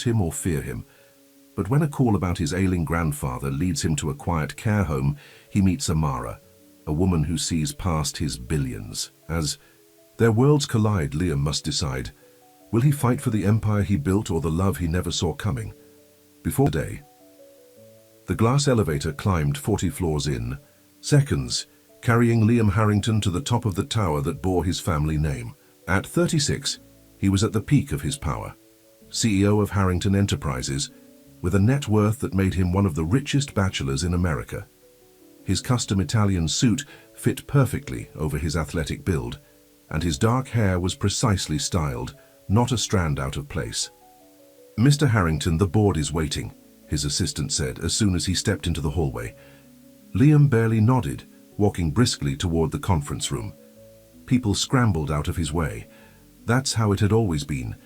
him or fear him. But when a call about his ailing grandfather leads him to a quiet care home, he meets Amara, a woman who sees past his billions. As their worlds collide, Liam must decide, will he fight for the empire he built or the love he never saw coming? Before the day, the glass elevator climbed 40 floors in seconds, carrying Liam Harrington to the top of the tower that bore his family name. At 36, he was at the peak of his power, CEO of Harrington Enterprises, with a net worth that made him one of the richest bachelors in America. His custom Italian suit fit perfectly over his athletic build, and his dark hair was precisely styled, not a strand out of place. "Mr. Harrington, the board is waiting," his assistant said as soon as he stepped into the hallway. Liam barely nodded, walking briskly toward the conference room. People scrambled out of his way. That's how it had always been.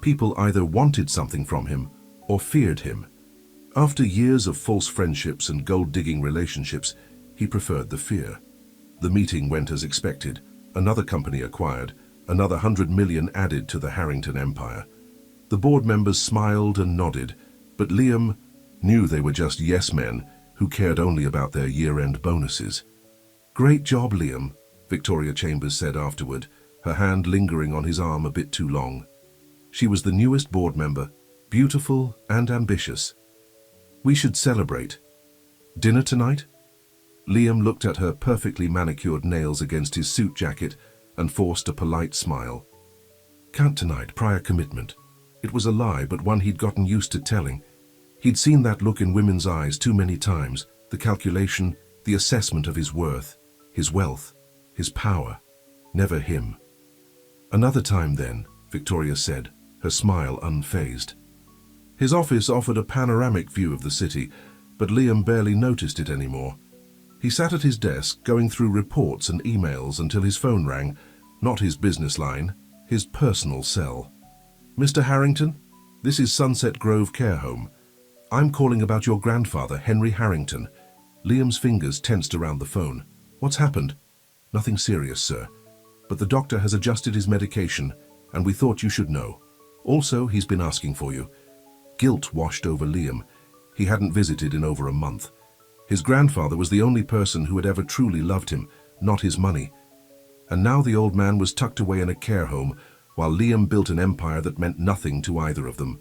People either wanted something from him or feared him. After years of false friendships and gold-digging relationships, he preferred the fear. The meeting went as expected. Another company acquired, another 100 million added to the Harrington empire. The board members smiled and nodded, but Liam knew they were just yes men who cared only about their year-end bonuses. "Great job, Liam," Victoria Chambers said afterward, her hand lingering on his arm a bit too long. She was the newest board member, beautiful and ambitious. "We should celebrate. Dinner tonight?" Liam looked at her perfectly manicured nails against his suit jacket and forced a polite smile. "Can't tonight, prior commitment." It was a lie, but one he'd gotten used to telling. He'd seen that look in women's eyes too many times, the calculation, the assessment of his worth, his wealth, his power. Never him. "Another time then," Victoria said, her smile unfazed. His office offered a panoramic view of the city, but Liam barely noticed it anymore. He sat at his desk, going through reports and emails until his phone rang, not his business line, his personal cell. "Mr. Harrington, this is Sunset Grove Care Home. I'm calling about your grandfather, Henry Harrington." Liam's fingers tensed around the phone. "What's happened?" "Nothing serious, sir. But the doctor has adjusted his medication, and we thought you should know. Also, he's been asking for you." Guilt washed over Liam. He hadn't visited in over a month. His grandfather was the only person who had ever truly loved him, not his money. And now the old man was tucked away in a care home, while Liam built an empire that meant nothing to either of them.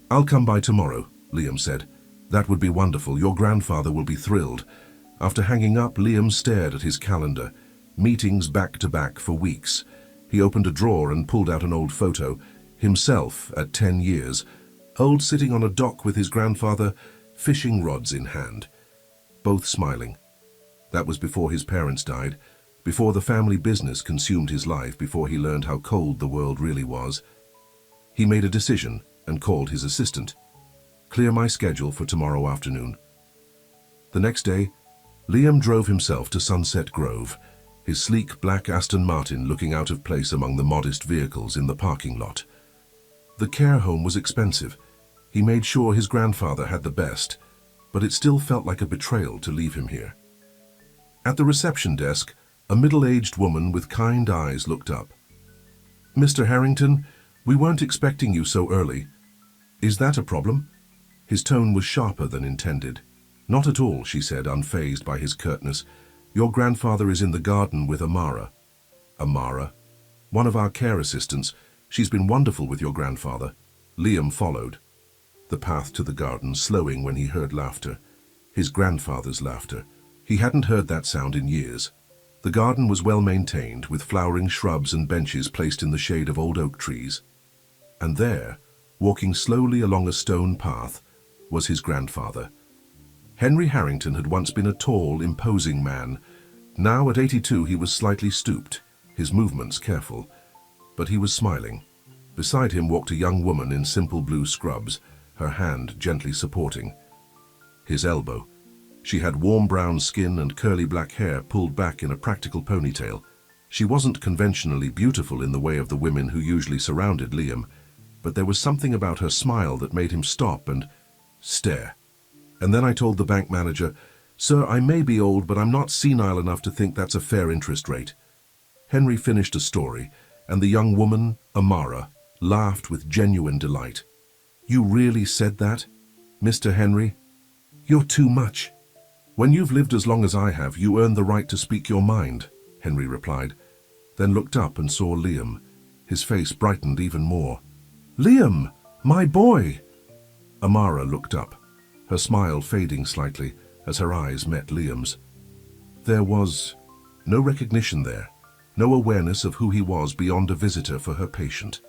"I'll come by tomorrow," Liam said. "That would be wonderful. Your grandfather will be thrilled." After hanging up, Liam stared at his calendar. Meetings back to back for weeks. He opened a drawer and pulled out an old photo, himself at 10 years, old, sitting on a dock with his grandfather, fishing rods in hand. Both smiling. That was before his parents died, before the family business consumed his life, before he learned how cold the world really was. He made a decision and called his assistant. "Clear my schedule for tomorrow afternoon." The next day, Liam drove himself to Sunset Grove, his sleek black Aston Martin looking out of place among the modest vehicles in the parking lot. The care home was expensive. He made sure his grandfather had the best, but it still felt like a betrayal to leave him here. At the reception desk, a middle-aged woman with kind eyes looked up. "Mr. Harrington, we weren't expecting you so early. Is that a problem?" His tone was sharper than intended. "Not at all," she said, unfazed by his curtness. "Your grandfather is in the garden with Amara." "Amara?" "One of our care assistants. She's been wonderful with your grandfather." Liam followed the path to the garden, slowing when he heard laughter. His grandfather's laughter. He hadn't heard that sound in years. The garden was well maintained, with flowering shrubs and benches placed in the shade of old oak trees. And there, walking slowly along a stone path, was his grandfather. Henry Harrington had once been a tall, imposing man. Now, at 82, he was slightly stooped, his movements careful. But he was smiling. Beside him walked a young woman in simple blue scrubs, her hand gently supporting his elbow. She had warm brown skin and curly black hair pulled back in a practical ponytail. She wasn't conventionally beautiful in the way of the women who usually surrounded Liam, but there was something about her smile that made him stop and stare. "And then I told the bank manager, 'Sir, I may be old, but I'm not senile enough to think that's a fair interest rate.'" Henry finished a story, and the young woman, Amara, laughed with genuine delight. You really said that, Mr. Henry? You're too much. When you've lived as long as I have, you earn the right to speak your mind, Henry replied, then looked up and saw Liam. His face brightened even more. Liam, my boy! Amara looked up, her smile fading slightly as her eyes met Liam's. There was no recognition there, no awareness of who he was beyond a visitor for her patient.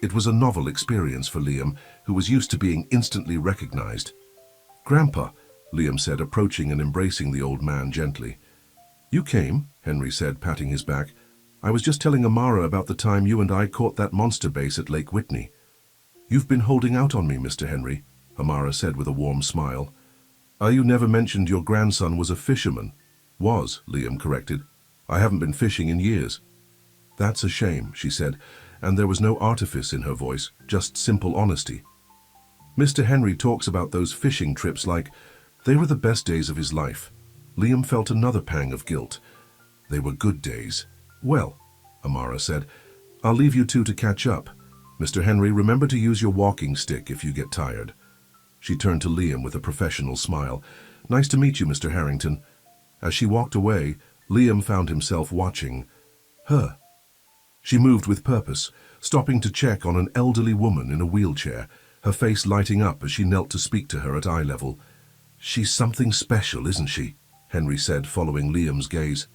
It was a novel experience for Liam, who was used to being instantly recognized. Grandpa, Liam said, approaching and embracing the old man gently. You came, Henry said, patting his back. I was just telling Amara about the time you and I caught that monster bass at Lake Whitney. You've been holding out on me, Mr. Henry, Amara said with a warm smile. You never mentioned your grandson was a fisherman. Was, Liam corrected. I haven't been fishing in years. That's a shame, she said, and there was no artifice in her voice, just simple honesty. Mr. Henry talks about those fishing trips like they were the best days of his life. Liam felt another pang of guilt. They were good days. Well, Amara said, I'll leave you two to catch up. Mr. Henry, remember to use your walking stick if you get tired. She turned to Liam with a professional smile. Nice to meet you, Mr. Harrington. As she walked away, Liam found himself watching her. She moved with purpose, stopping to check on an elderly woman in a wheelchair, her face lighting up as she knelt to speak to her at eye level. She's something special, isn't she? Henry said, following Liam's gaze.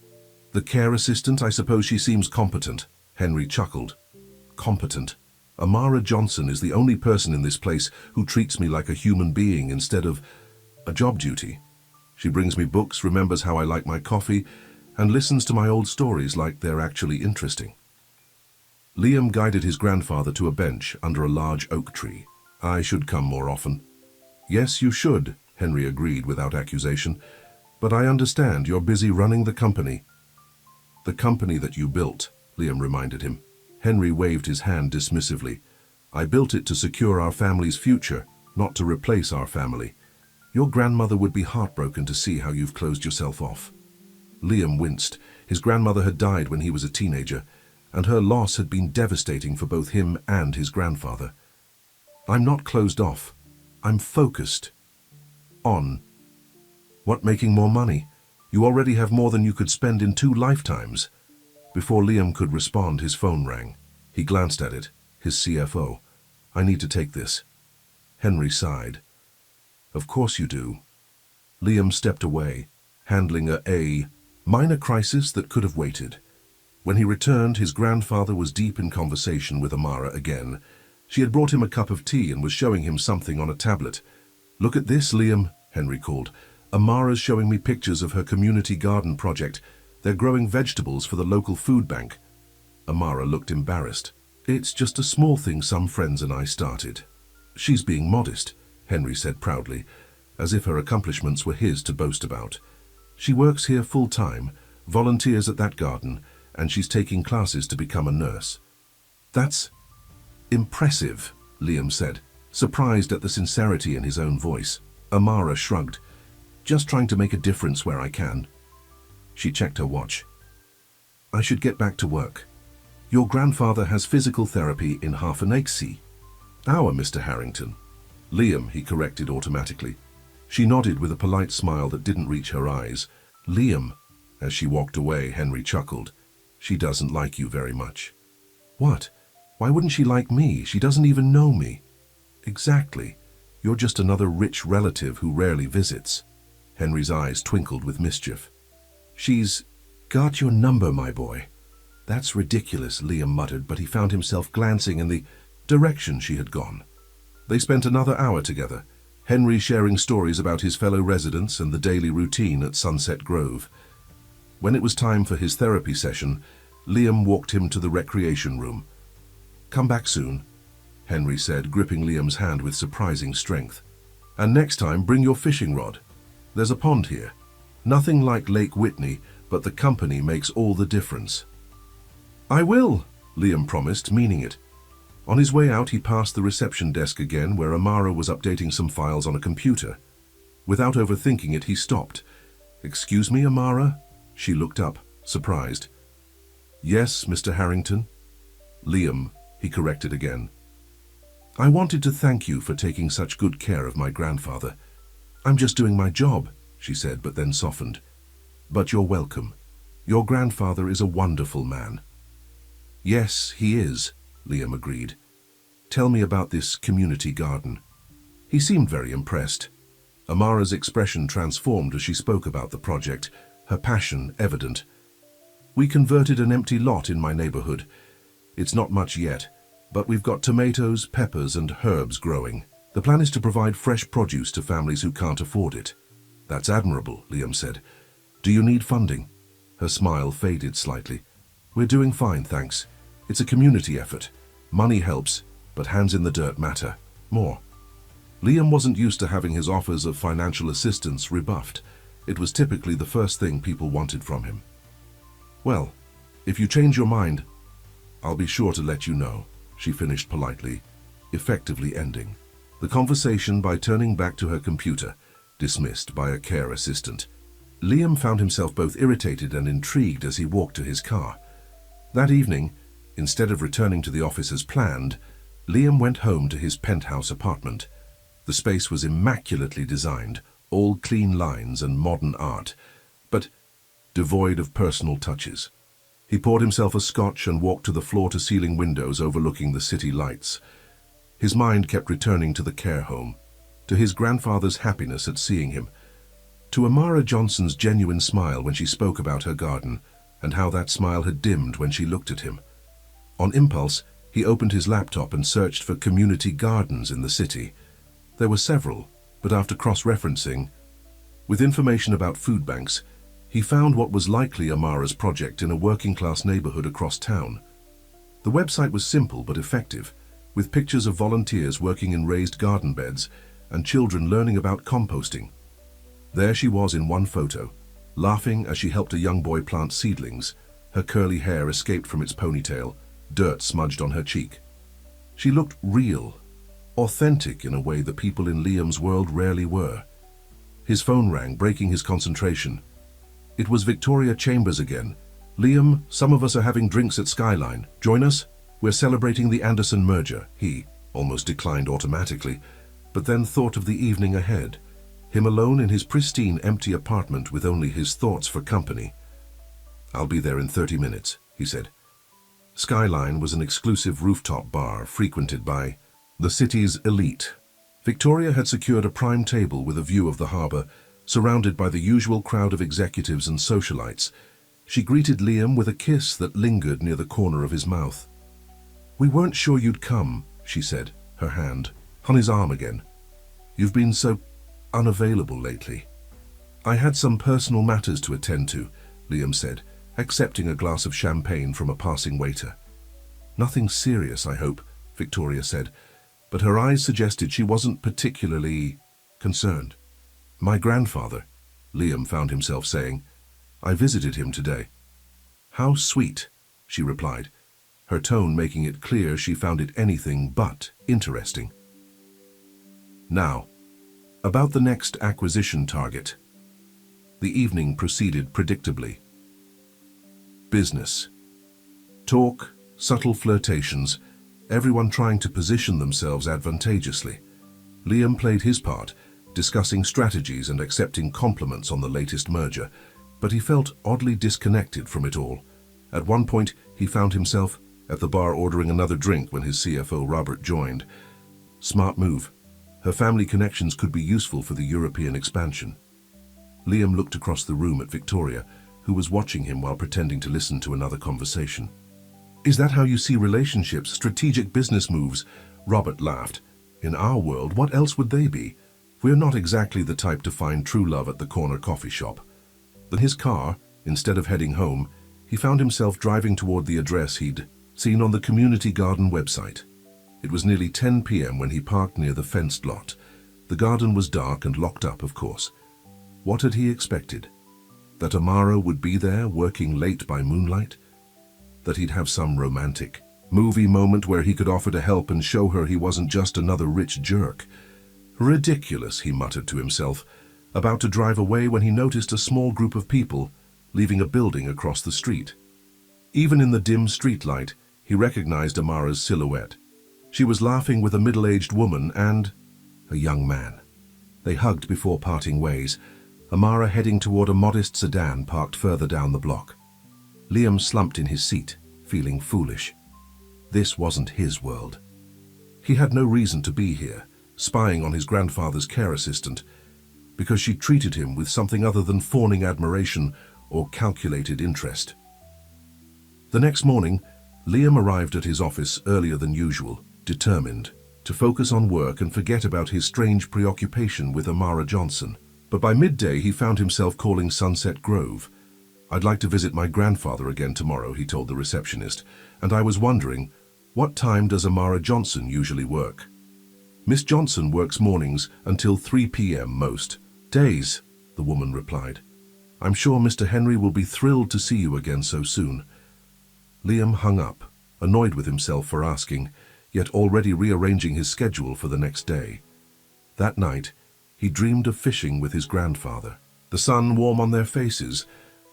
The care assistant, I suppose she seems competent. Henry chuckled. Competent. Amara Johnson is the only person in this place who treats me like a human being instead of a job duty. She brings me books, remembers how I like my coffee, and listens to my old stories like they're actually interesting. Liam guided his grandfather to a bench under a large oak tree. I should come more often. Yes, you should, Henry agreed without accusation. But I understand you're busy running the company. The company that you built, Liam reminded him. Henry waved his hand dismissively. I built it to secure our family's future, not to replace our family. Your grandmother would be heartbroken to see how you've closed yourself off. Liam winced. His grandmother had died when he was a teenager, and her loss had been devastating for both him and his grandfather. I'm not closed off. I'm focused. On. What, making more money? You already have more than you could spend in 2 lifetimes. Before Liam could respond, his phone rang. He glanced at it. His CFO. I need to take this. Henry sighed. Of course you do. Liam stepped away, handling a minor crisis that could have waited. When he returned, his grandfather was deep in conversation with Amara again. She had brought him a cup of tea and was showing him something on a tablet. Look at this, Liam, Henry called. Amara's showing me pictures of her community garden project. They're growing vegetables for the local food bank. Amara looked embarrassed. It's just a small thing some friends and I started. She's being modest, Henry said proudly, as if her accomplishments were his to boast about. She works here full-time, volunteers at that garden, and she's taking classes to become a nurse. That's impressive, Liam said, surprised at the sincerity in his own voice. Amara shrugged. Just trying to make a difference where I can. She checked her watch. I should get back to work. Your grandfather has physical therapy in half an hour, Mr. Harrington. Liam, he corrected automatically. She nodded with a polite smile that didn't reach her eyes. Liam. As she walked away, Henry chuckled. She doesn't like you very much. What? Why wouldn't she like me? She doesn't even know me. Exactly. You're just another rich relative who rarely visits. Henry's eyes twinkled with mischief. She's got your number, my boy. That's ridiculous, Liam muttered, but he found himself glancing in the direction she had gone. They spent another hour together, Henry sharing stories about his fellow residents and the daily routine at Sunset Grove. When it was time for his therapy session, Liam walked him to the recreation room. Come back soon, Henry said, gripping Liam's hand with surprising strength. And next time, bring your fishing rod. There's a pond here. Nothing like Lake Whitney, but the company makes all the difference. I will, Liam promised, meaning it. On his way out, he passed the reception desk again, where Amara was updating some files on a computer. Without overthinking it, he stopped. Excuse me, Amara? She looked up, surprised. Yes, Mr. Harrington? Liam, he corrected again. "I wanted to thank you for taking such good care of my grandfather. I'm just doing my job," she said, but then softened. "But you're welcome. Your grandfather is a wonderful man." "Yes, he is," Liam agreed. "Tell me about this community garden." He seemed very impressed. Amara's expression transformed as she spoke about the project, her passion evident. "We converted an empty lot in my neighborhood. It's not much yet, but we've got tomatoes, peppers, and herbs growing. The plan is to provide fresh produce to families who can't afford it." "That's admirable," Liam said. "Do you need funding?" Her smile faded slightly. "We're doing fine, thanks. It's a community effort. Money helps, but hands in the dirt matter more." Liam wasn't used to having his offers of financial assistance rebuffed. It was typically the first thing people wanted from him. "Well, if you change your mind, I'll be sure to let you know," she finished politely, effectively ending the conversation by turning back to her computer, dismissed by a care assistant. Liam found himself both irritated and intrigued as he walked to his car. That evening, instead of returning to the office as planned, Liam went home to his penthouse apartment. The space was immaculately designed, all clean lines and modern art, but devoid of personal touches. He poured himself a scotch and walked to the floor-to-ceiling windows overlooking the city lights. His mind kept returning to the care home, to his grandfather's happiness at seeing him, to Amara Johnson's genuine smile when she spoke about her garden, and how that smile had dimmed when she looked at him. On impulse, he opened his laptop and searched for community gardens in the city. There were several, but after cross-referencing, with information about food banks, he found what was likely Amara's project in a working-class neighborhood across town. The website was simple but effective, with pictures of volunteers working in raised garden beds and children learning about composting. There she was in one photo, laughing as she helped a young boy plant seedlings. Her curly hair escaped from its ponytail, dirt smudged on her cheek. She looked real, authentic in a way that people in Liam's world rarely were. His phone rang, breaking his concentration. It was Victoria Chambers again. "Liam, some of us are having drinks at Skyline. Join us? We're celebrating the Anderson merger." He almost declined automatically, but then thought of the evening ahead. Him alone in his pristine, empty apartment with only his thoughts for company. "I'll be there in 30 minutes, he said. Skyline was an exclusive rooftop bar frequented by the city's elite. Victoria had secured a prime table with a view of the harbor, surrounded by the usual crowd of executives and socialites. She greeted Liam with a kiss that lingered near the corner of his mouth. "We weren't sure you'd come," she said, her hand on his arm again. "You've been so unavailable lately." "I had some personal matters to attend to," Liam said, accepting a glass of champagne from a passing waiter. "Nothing serious, I hope," Victoria said, but her eyes suggested she wasn't particularly concerned. "My grandfather," Liam found himself saying. "I visited him today." "How sweet," she replied, her tone making it clear she found it anything but interesting. Now, about the next acquisition target. The evening proceeded predictably. Business. Talk, subtle flirtations, everyone trying to position themselves advantageously. Liam played his part, discussing strategies and accepting compliments on the latest merger, but he felt oddly disconnected from it all. At one point, he found himself at the bar ordering another drink when his CFO Robert joined. Smart move. Her family connections could be useful for the European expansion. Liam looked across the room at Victoria, who was watching him while pretending to listen to another conversation. "Is that how you see relationships, strategic business moves?" Robert laughed. "In our world, what else would they be? We're not exactly the type to find true love at the corner coffee shop." In his car, instead of heading home, he found himself driving toward the address he'd seen on the community garden website. It was nearly 10 p.m. when he parked near the fenced lot. The garden was dark and locked up, of course. What had he expected? That Amara would be there, working late by moonlight? That he'd have some romantic movie moment where he could offer to help and show her he wasn't just another rich jerk? Ridiculous, he muttered to himself, about to drive away when he noticed a small group of people leaving a building across the street. Even in the dim streetlight, he recognized Amara's silhouette. She was laughing with a middle-aged woman and a young man. They hugged before parting ways, Amara heading toward a modest sedan parked further down the block. Liam slumped in his seat, feeling foolish. This wasn't his world. He had no reason to be here, spying on his grandfather's care assistant, because she treated him with something other than fawning admiration or calculated interest. The next morning, Liam arrived at his office earlier than usual, determined to focus on work and forget about his strange preoccupation with Amara Johnson. But by midday, he found himself calling Sunset Grove. "I'd like to visit my grandfather again tomorrow," he told the receptionist, "and I was wondering, what time does Amara Johnson usually work?" "Miss Johnson works mornings until 3 p.m. most days," the woman replied. "I'm sure Mr. Henry will be thrilled to see you again so soon." Liam hung up, annoyed with himself for asking, yet already rearranging his schedule for the next day. That night, he dreamed of fishing with his grandfather. The sun warm on their faces,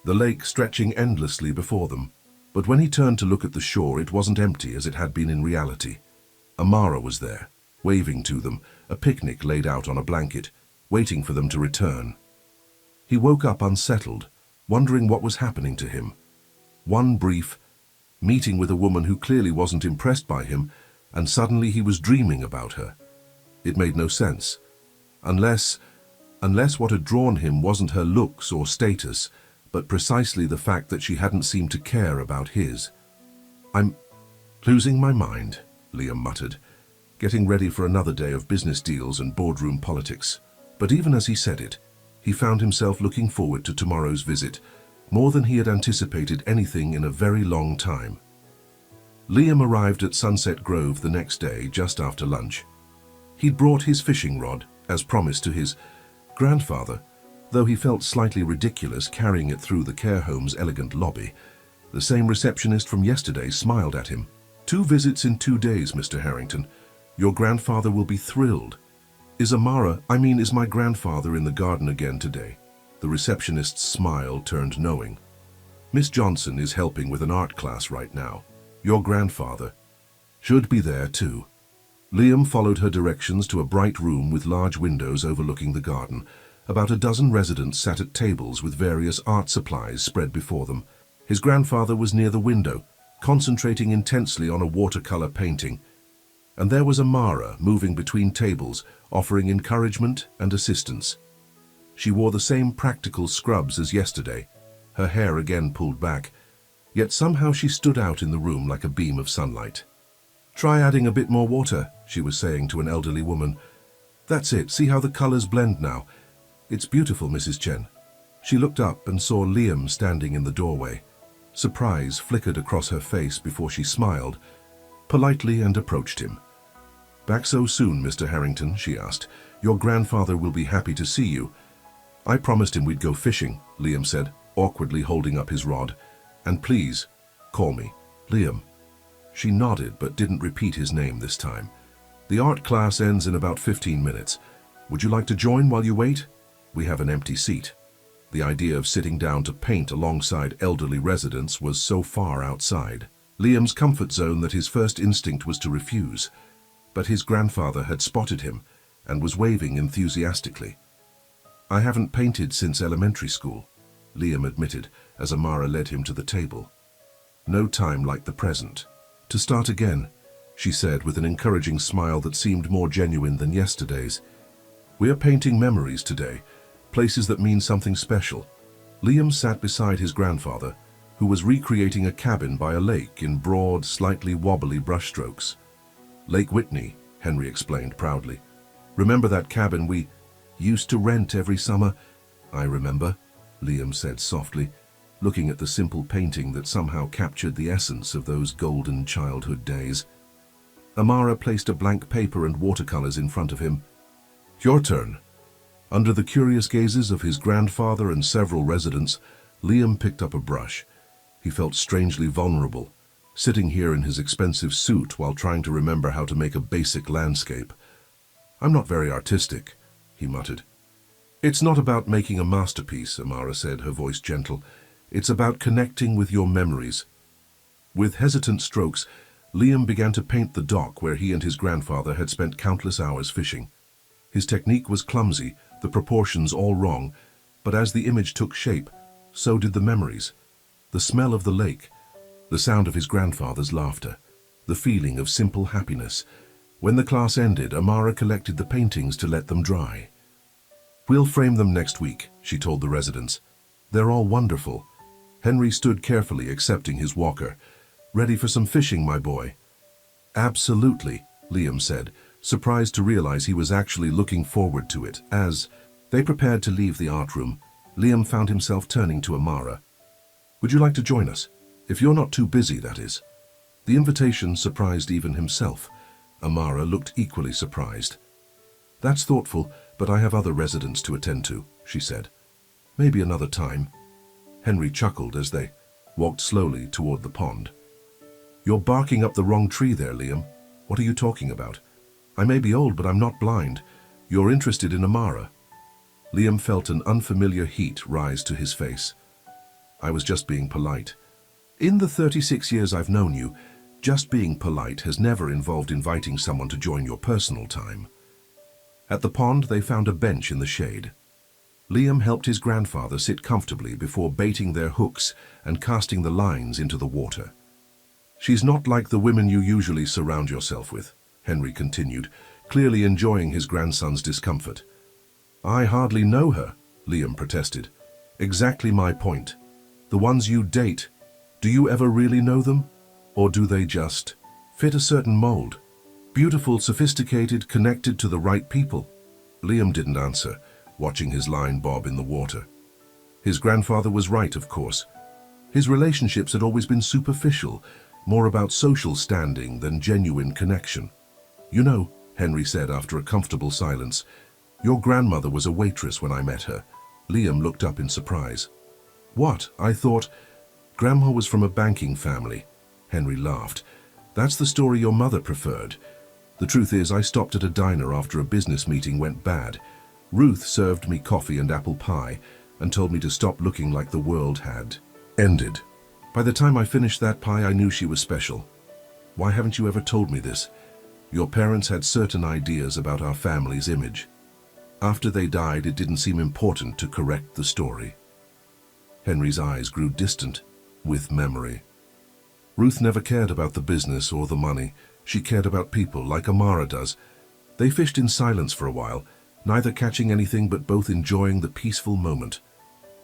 the lake stretching endlessly before them. But when he turned to look at the shore, it wasn't empty as it had been in reality. Amara was there, waving to them, a picnic laid out on a blanket, waiting for them to return. He woke up unsettled, wondering what was happening to him. One brief meeting with a woman who clearly wasn't impressed by him, and suddenly he was dreaming about her. It made no sense. Unless what had drawn him wasn't her looks or status, but precisely the fact that she hadn't seemed to care about his. "I'm losing my mind," Liam muttered, getting ready for another day of business deals and boardroom politics. But even as he said it, he found himself looking forward to tomorrow's visit, more than he had anticipated anything in a very long time. Liam arrived at Sunset Grove the next day just after lunch. He'd brought his fishing rod, as promised to his grandfather, though he felt slightly ridiculous carrying it through the care home's elegant lobby. The same receptionist from yesterday smiled at him. "2 visits in 2 days, Mr. Harrington. Your grandfather will be thrilled." Is my grandfather in the garden again today?" The receptionist's smile turned knowing. "Miss Johnson is helping with an art class right now. Your grandfather should be there too." Liam followed her directions to a bright room with large windows overlooking the garden. About a dozen residents sat at tables with various art supplies spread before them. His grandfather was near the window, concentrating intensely on a watercolor painting. And there was Amara moving between tables, offering encouragement and assistance. She wore the same practical scrubs as yesterday, her hair again pulled back, yet somehow she stood out in the room like a beam of sunlight. "Try adding a bit more water," she was saying to an elderly woman. "That's it, see how the colors blend now. It's beautiful, Mrs. Chen." She looked up and saw Liam standing in the doorway. Surprise flickered across her face before she smiled politely and approached him. "Back so soon, Mr. Harrington?" she asked. "Your grandfather will be happy to see you." "I promised him we'd go fishing," Liam said, awkwardly holding up his rod. "And please, call me Liam." She nodded but didn't repeat his name this time. "The art class ends in about 15 minutes. Would you like to join while you wait? We have an empty seat." The idea of sitting down to paint alongside elderly residents was so far outside Liam's comfort zone that his first instinct was to refuse. But his grandfather had spotted him and was waving enthusiastically. "I haven't painted since elementary school," Liam admitted as Amara led him to the table. "No time like the present to start again," she said with an encouraging smile that seemed more genuine than yesterday's. "We are painting memories today, places that mean something special." Liam sat beside his grandfather, who was recreating a cabin by a lake in broad, slightly wobbly brushstrokes. "Lake Whitney," Henry explained proudly. "Remember that cabin we used to rent every summer?" "I remember," Liam said softly, looking at the simple painting that somehow captured the essence of those golden childhood days. Amara placed a blank paper and watercolors in front of him. "Your turn." Under the curious gazes of his grandfather and several residents, Liam picked up a brush. He felt strangely vulnerable, sitting here in his expensive suit while trying to remember how to make a basic landscape. "I'm not very artistic," he muttered. "It's not about making a masterpiece," Amara said, her voice gentle. "It's about connecting with your memories." With hesitant strokes, Liam began to paint the dock where he and his grandfather had spent countless hours fishing. His technique was clumsy, the proportions all wrong, but as the image took shape, so did the memories. The smell of the lake, the sound of his grandfather's laughter, the feeling of simple happiness. When the class ended, Amara collected the paintings to let them dry. "We'll frame them next week," she told the residents. "They're all wonderful." Henry stood carefully accepting his walker. "Ready for some fishing, my boy?" "Absolutely," Liam said, surprised to realize he was actually looking forward to it. As they prepared to leave the art room, Liam found himself turning to Amara. "Would you like to join us? If you're not too busy, that is." The invitation surprised even himself. Amara looked equally surprised. "That's thoughtful, but I have other residents to attend to," she said. "Maybe another time." Henry chuckled as they walked slowly toward the pond. "You're barking up the wrong tree there, Liam. What are you talking about? I may be old, but I'm not blind. You're interested in Amara." Liam felt an unfamiliar heat rise to his face. "I was just being polite. In the 36 years I've known you, just being polite has never involved inviting someone to join your personal time." At the pond, they found a bench in the shade. Liam helped his grandfather sit comfortably before baiting their hooks and casting the lines into the water. "She's not like the women you usually surround yourself with," Henry continued, clearly enjoying his grandson's discomfort. "I hardly know her," Liam protested. "Exactly my point. The ones you date, do you ever really know them? Or do they just fit a certain mold? Beautiful, sophisticated, connected to the right people?" Liam didn't answer, watching his line bob in the water. His grandfather was right, of course. His relationships had always been superficial, more about social standing than genuine connection. "You know," Henry said after a comfortable silence, "your grandmother was a waitress when I met her." Liam looked up in surprise. "What? I thought—" "Grandma was from a banking family," Henry laughed. "That's the story your mother preferred. The truth is, I stopped at a diner after a business meeting went bad. Ruth served me coffee and apple pie and told me to stop looking like the world had ended. By the time I finished that pie, I knew she was special. Why haven't you ever told me this? Your parents had certain ideas about our family's image. After they died, it didn't seem important to correct the story." Henry's eyes grew distant with memory. "Ruth never cared about the business or the money. She cared about people, like Amara does." They fished in silence for a while, neither catching anything but both enjoying the peaceful moment.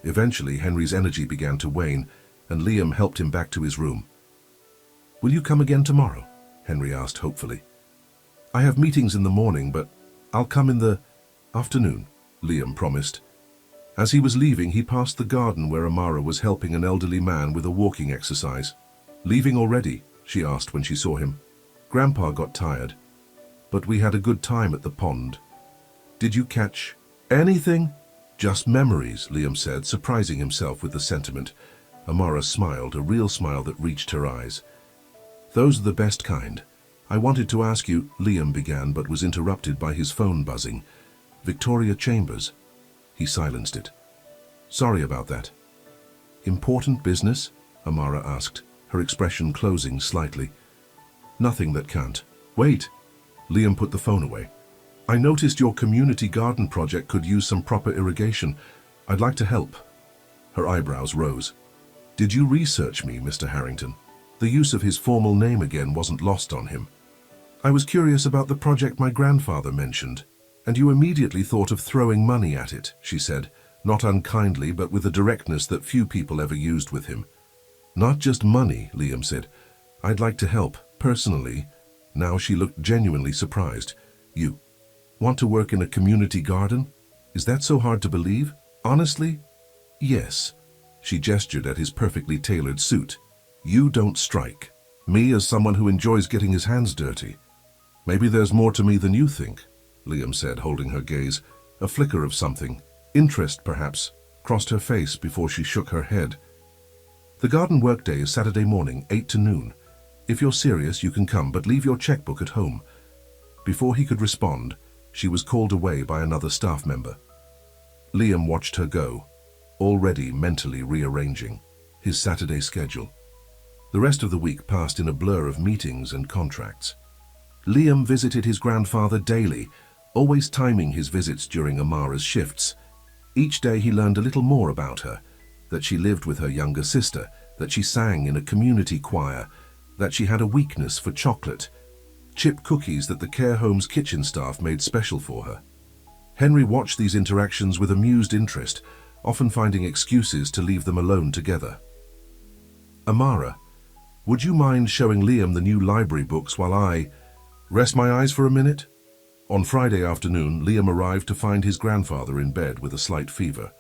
Eventually, Henry's energy began to wane, and Liam helped him back to his room. "Will you come again tomorrow?" Henry asked hopefully. "I have meetings in the morning, but I'll come in the afternoon," Liam promised. As he was leaving, he passed the garden where Amara was helping an elderly man with a walking exercise. "Leaving already?" she asked when she saw him. "Grandpa got tired. But we had a good time at the pond." "Did you catch anything?" "Just memories," Liam said, surprising himself with the sentiment. Amara smiled, a real smile that reached her eyes. "Those are the best kind. I wanted to ask you," Liam began, but was interrupted by his phone buzzing. "Victoria Chambers." He silenced it. "Sorry about that." "Important business?" Amara asked, her expression closing slightly. "Nothing that can't wait." Liam put the phone away. "I noticed your community garden project could use some proper irrigation. I'd like to help." Her eyebrows rose. "Did you research me, Mr. Harrington?" The use of his formal name again wasn't lost on him. "I was curious about the project my grandfather mentioned, and you immediately thought of throwing money at it," she said, not unkindly but with a directness that few people ever used with him. "Not just money," Liam said. "I'd like to help, personally." Now she looked genuinely surprised. "You want to work in a community garden? Is that so hard to believe?" "Honestly, yes." She gestured at his perfectly tailored suit. "You don't strike me as someone who enjoys getting his hands dirty." "Maybe there's more to me than you think," Liam said, holding her gaze. A flicker of something, interest perhaps, crossed her face before she shook her head. "The garden workday is Saturday morning, 8 to noon. If you're serious, you can come, but leave your checkbook at home." Before he could respond, she was called away by another staff member. Liam watched her go, already mentally rearranging his Saturday schedule. The rest of the week passed in a blur of meetings and contracts. Liam visited his grandfather daily, always timing his visits during Amara's shifts. Each day he learned a little more about her, that she lived with her younger sister, that she sang in a community choir, that she had a weakness for chocolate, chip cookies that the care home's kitchen staff made special for her. Henry watched these interactions with amused interest, often finding excuses to leave them alone together. "Amara, would you mind showing Liam the new library books while I rest my eyes for a minute?" On Friday afternoon, Liam arrived to find his grandfather in bed with a slight fever.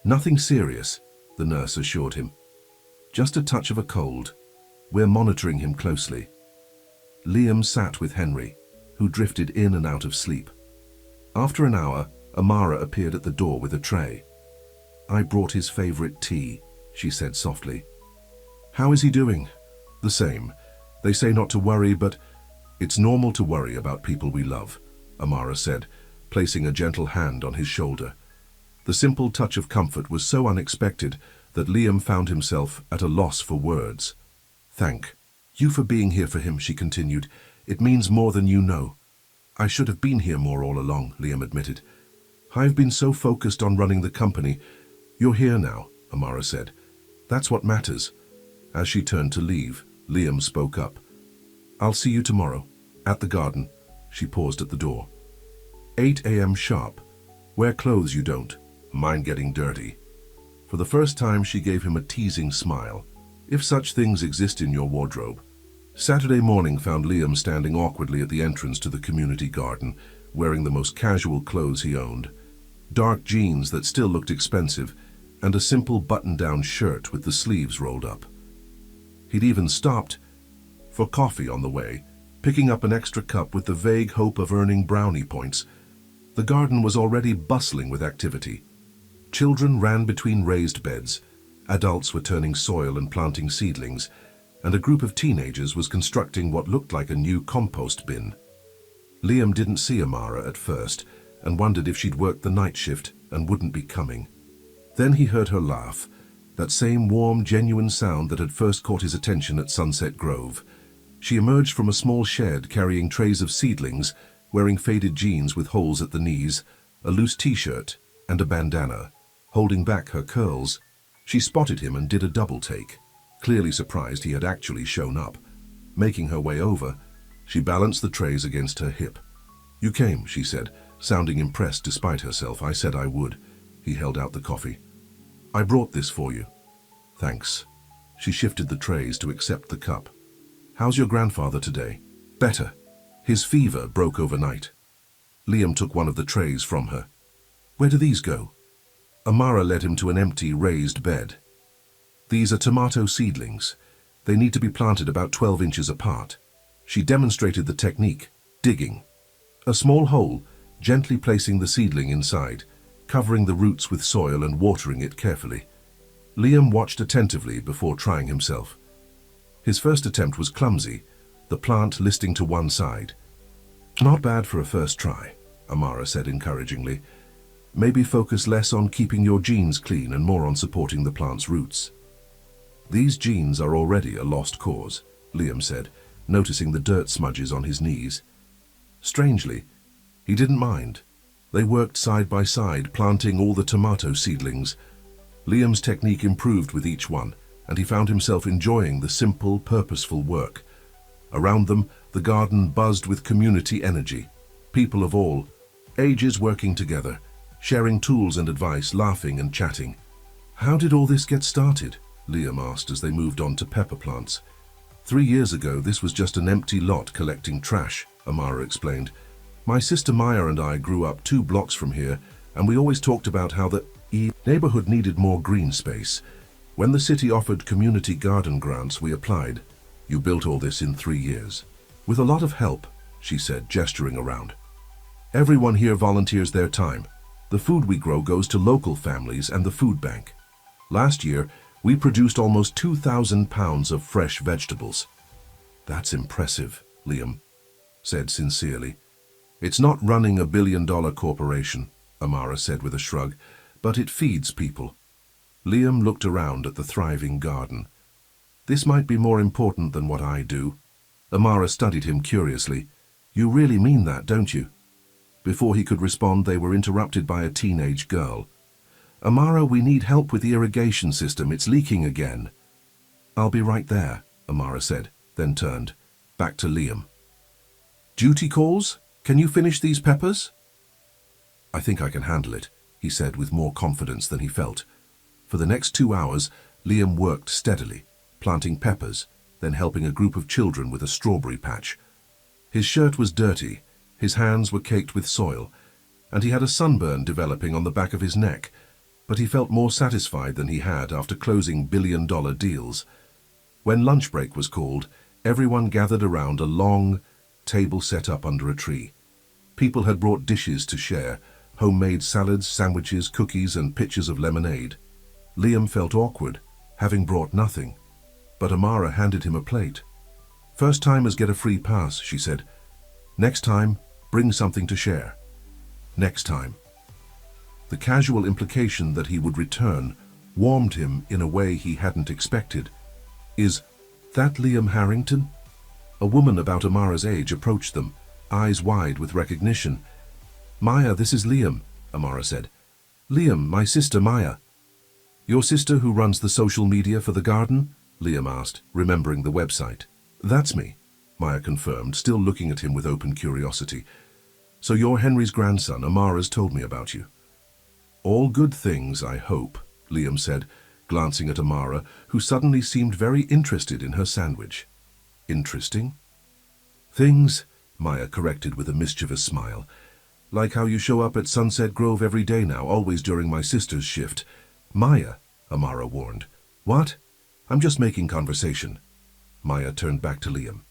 "Nothing serious," the nurse assured him. "Just a touch of a cold. We're monitoring him closely." Liam sat with Henry, who drifted in and out of sleep. After an hour, Amara appeared at the door with a tray. "I brought his favorite tea," she said softly. "How is he doing?" "The same. They say not to worry, but it's normal to worry about people we love," Amara said, placing a gentle hand on his shoulder. The simple touch of comfort was so unexpected that Liam found himself at a loss for words. "Thank you for being here for him," she continued. "It means more than you know." "I should have been here more all along," Liam admitted. "I've been so focused on running the company." "You're here now," Amara said. "That's what matters." As she turned to leave, Liam spoke up. "I'll see you tomorrow, at the garden." She paused at the door. 8 a.m. sharp. "Wear clothes you don't mind getting dirty." For the first time, she gave him a teasing smile. "If such things exist in your wardrobe." Saturday morning found Liam standing awkwardly at the entrance to the community garden, wearing the most casual clothes he owned. Dark jeans that still looked expensive, and a simple button-down shirt with the sleeves rolled up. He'd even stopped for coffee on the way, picking up an extra cup with the vague hope of earning brownie points. The garden was already bustling with activity. Children ran between raised beds, adults were turning soil and planting seedlings, and a group of teenagers was constructing what looked like a new compost bin. Liam didn't see Amara at first and wondered if she'd worked the night shift and wouldn't be coming. Then he heard her laugh, that same warm, genuine sound that had first caught his attention at Sunset Grove. She emerged from a small shed carrying trays of seedlings, wearing faded jeans with holes at the knees, a loose t-shirt, and a bandana. Holding back her curls, she spotted him and did a double take, clearly surprised he had actually shown up. Making her way over, she balanced the trays against her hip. "You came," she said, sounding impressed despite herself. "I said I would." He held out the coffee. "I brought this for you." "Thanks." She shifted the trays to accept the cup. "How's your grandfather today?" "Better. His fever broke overnight." Liam took one of the trays from her. "Where do these go?" Amara led him to an empty, raised bed. "These are tomato seedlings. They need to be planted about 12 inches apart." She demonstrated the technique, digging a small hole, gently placing the seedling inside, covering the roots with soil and watering it carefully. Liam watched attentively before trying himself. His first attempt was clumsy, the plant listing to one side. "Not bad for a first try," Amara said encouragingly. "Maybe focus less on keeping your genes clean and more on supporting the plant's roots." "These genes are already a lost cause," Liam said, noticing the dirt smudges on his knees. Strangely, he didn't mind. They worked side by side, planting all the tomato seedlings. Liam's technique improved with each one, and he found himself enjoying the simple, purposeful work. Around them, the garden buzzed with community energy, people of all ages working together, sharing tools and advice, laughing and chatting. "How did all this get started?" Liam asked as they moved on to pepper plants. 3 years ago, this was just an empty lot collecting trash," Amara explained. "My sister Maya and I grew up 2 blocks from here, and we always talked about how the neighborhood needed more green space. When the city offered community garden grants, we applied. You built all this in 3 years." "With a lot of help," she said, gesturing around. "Everyone here volunteers their time. The food we grow goes to local families and the food bank. Last year, we produced almost 2,000 pounds of fresh vegetables." "That's impressive," Liam said sincerely. "It's not running a billion-dollar corporation," Amara said with a shrug, "but it feeds people." Liam looked around at the thriving garden. This might be more important than what I do. Amara studied him curiously. You really mean that, don't you? Before he could respond, they were interrupted by a teenage girl. Amara, we need help with the irrigation system. It's leaking again. I'll be right there, Amara said, then turned. Back to Liam. Duty calls? Can you finish these peppers? I think I can handle it, he said with more confidence than he felt. For the next 2 hours, Liam worked steadily, planting peppers, then helping a group of children with a strawberry patch. His shirt was dirty, his hands were caked with soil, and he had a sunburn developing on the back of his neck, but he felt more satisfied than he had after closing billion-dollar deals. When lunch break was called, everyone gathered around a long table set up under a tree. People had brought dishes to share, homemade salads, sandwiches, cookies, and pitchers of lemonade. Liam felt awkward, having brought nothing, but Amara handed him a plate. First timers get a free pass, she said. Next time, bring something to share. Next time. The casual implication that he would return warmed him in a way he hadn't expected. Is that Liam Harrington? A woman about Amara's age approached them, eyes wide with recognition. Maya, this is Liam, Amara said. Liam, my sister Maya. Your sister who runs the social media for the garden? Liam asked, remembering the website. That's me, Maya confirmed, still looking at him with open curiosity. So you're Henry's grandson. Amara's told me about you. All good things, I hope, Liam said, glancing at Amara, who suddenly seemed very interested in her sandwich. Interesting? Things, Maya corrected with a mischievous smile. Like how you show up at Sunset Grove every day now, always during my sister's shift. Maya, Amara warned. What? I'm just making conversation. Maya turned back to Liam.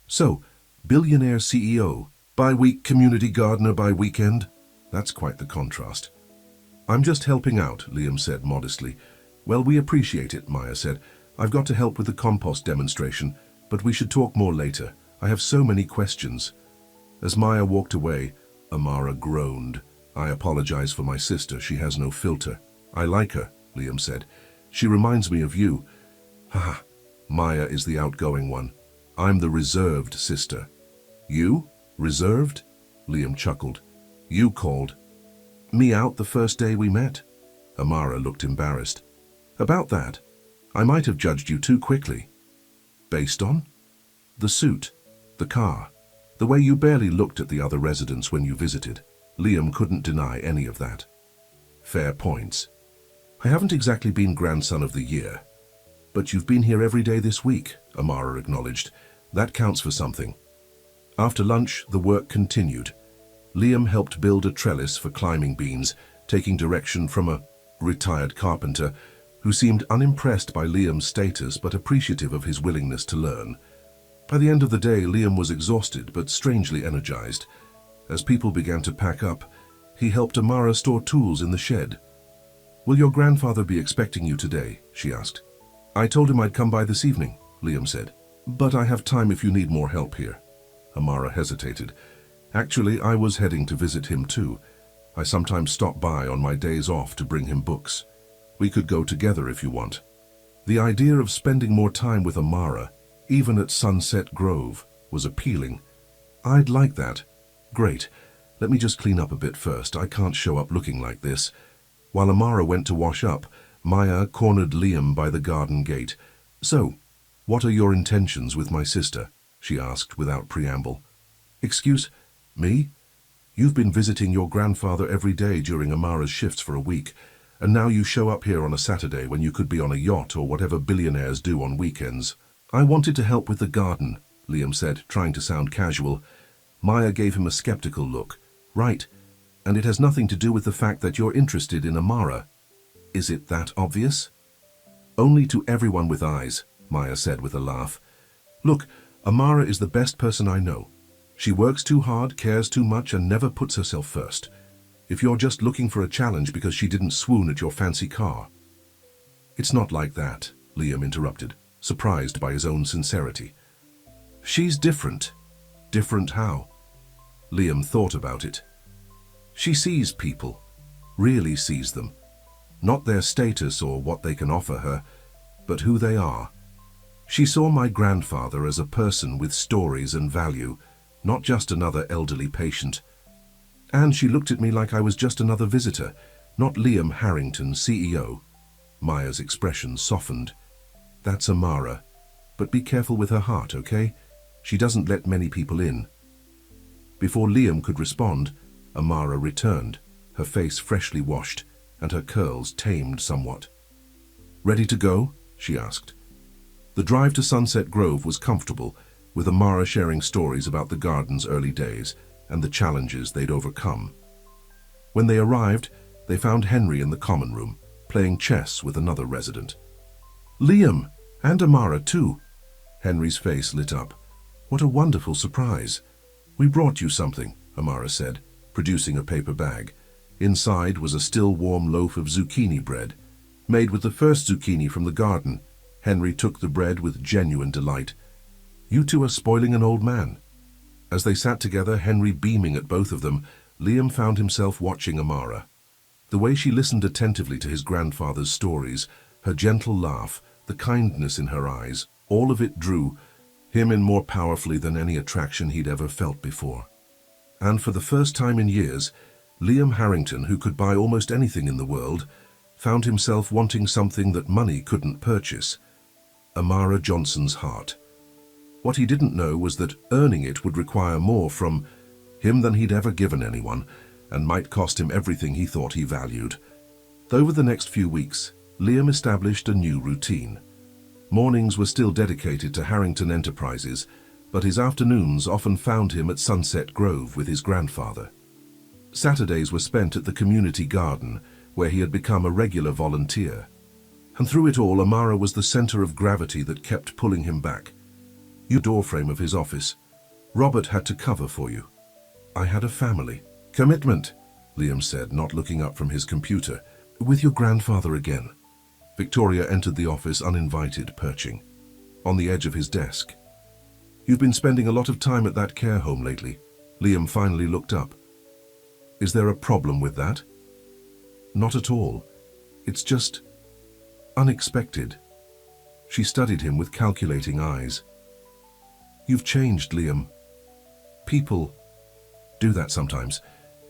So, billionaire CEO, bi-week community gardener by weekend? That's quite the contrast. I'm just helping out, Liam said modestly. Well, we appreciate it, Maya said. I've got to help with the compost demonstration, but we should talk more later. I have so many questions. As Maya walked away, Amara groaned. I apologize for my sister. She has no filter. I like her, Liam said. She reminds me of you. Haha, Maya is the outgoing one. I'm the reserved sister. You? Reserved? Liam chuckled. You called me out the first day we met? Amara looked embarrassed. About that, I might have judged you too quickly. Based on? The suit, the car, the way you barely looked at the other residents when you visited. Liam couldn't deny any of that. Fair points. I haven't exactly been grandson of the year, but you've been here every day this week, Amara acknowledged. That counts for something. After lunch, the work continued. Liam helped build a trellis for climbing beans, taking direction from a retired carpenter who seemed unimpressed by Liam's status but appreciative of his willingness to learn. By the end of the day, Liam was exhausted but strangely energized. As people began to pack up, he helped Amara store tools in the shed. Will your grandfather be expecting you today? She asked. I told him I'd come by this evening, Liam said. But I have time if you need more help here. Amara hesitated. Actually, I was heading to visit him too. I sometimes stop by on my days off to bring him books. We could go together if you want. The idea of spending more time with Amara, even at Sunset Grove, was appealing. I'd like that. Great. Let me just clean up a bit first. I can't show up looking like this. While Amara went to wash up, Maya cornered Liam by the garden gate. So, what are your intentions with my sister? She asked without preamble. Excuse me? You've been visiting your grandfather every day during Amara's shifts for a week, and now you show up here on a Saturday when you could be on a yacht or whatever billionaires do on weekends. I wanted to help with the garden, Liam said, trying to sound casual. Maya gave him a skeptical look. Right, and it has nothing to do with the fact that you're interested in Amara. Is it that obvious? Only to everyone with eyes, Maya said with a laugh. Look, Amara is the best person I know. She works too hard, cares too much, and never puts herself first. If you're just looking for a challenge because she didn't swoon at your fancy car. It's not like that, Liam interrupted, surprised by his own sincerity. She's different. Different how? Liam thought about it. She sees people, really sees them. Not their status or what they can offer her, but who they are. She saw my grandfather as a person with stories and value, not just another elderly patient. And she looked at me like I was just another visitor, not Liam Harrington, CEO. Maya's expression softened. That's Amara. But be careful with her heart, okay? She doesn't let many people in. Before Liam could respond, Amara returned, her face freshly washed and her curls tamed somewhat. Ready to go? She asked. The drive to Sunset Grove was comfortable, with Amara sharing stories about the garden's early days and the challenges they'd overcome. When they arrived, they found Henry in the common room, playing chess with another resident. Liam! And Amara too! Henry's face lit up. What a wonderful surprise! We brought you something, Amara said, producing a paper bag. Inside was a still warm loaf of zucchini bread, made with the first zucchini from the garden. Henry took the bread with genuine delight. You two are spoiling an old man. As they sat together, Henry beaming at both of them, Liam found himself watching Amara. The way she listened attentively to his grandfather's stories, her gentle laugh, the kindness in her eyes, all of it drew him in more powerfully than any attraction he'd ever felt before. And for the first time in years, Liam Harrington, who could buy almost anything in the world, found himself wanting something that money couldn't purchase: Amara Johnson's heart. What he didn't know was that earning it would require more from him than he'd ever given anyone, and might cost him everything he thought he valued. Over the next few weeks, Liam established a new routine. Mornings were still dedicated to Harrington Enterprises, but his afternoons often found him at Sunset Grove with his grandfather. Saturdays were spent at the community garden, where he had become a regular volunteer. And through it all, Amara was the center of gravity that kept pulling him back. You doorframe of his office. Robert had to cover for you. I had a family. Commitment, Liam said, not looking up from his computer. With your grandfather again. Victoria entered the office uninvited, perching on the edge of his desk. You've been spending a lot of time at that care home lately. Liam finally looked up. Is there a problem with that? Not at all. It's just unexpected. She studied him with calculating eyes. You've changed, Liam. People do that sometimes.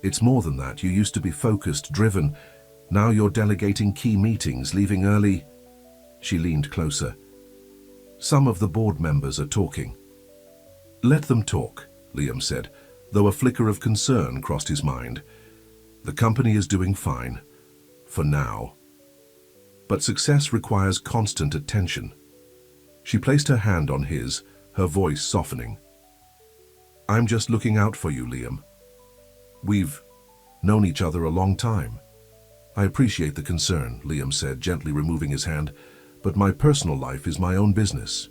It's more than that. You used to be focused, driven. Now you're delegating key meetings, leaving early. She leaned closer. Some of the board members are talking. Let them talk, Liam said, though a flicker of concern crossed his mind. The company is doing fine. For now. But success requires constant attention. She placed her hand on his, her voice softening. I'm just looking out for you, Liam. We've known each other a long time. I appreciate the concern, Liam said, gently removing his hand, but my personal life is my own business.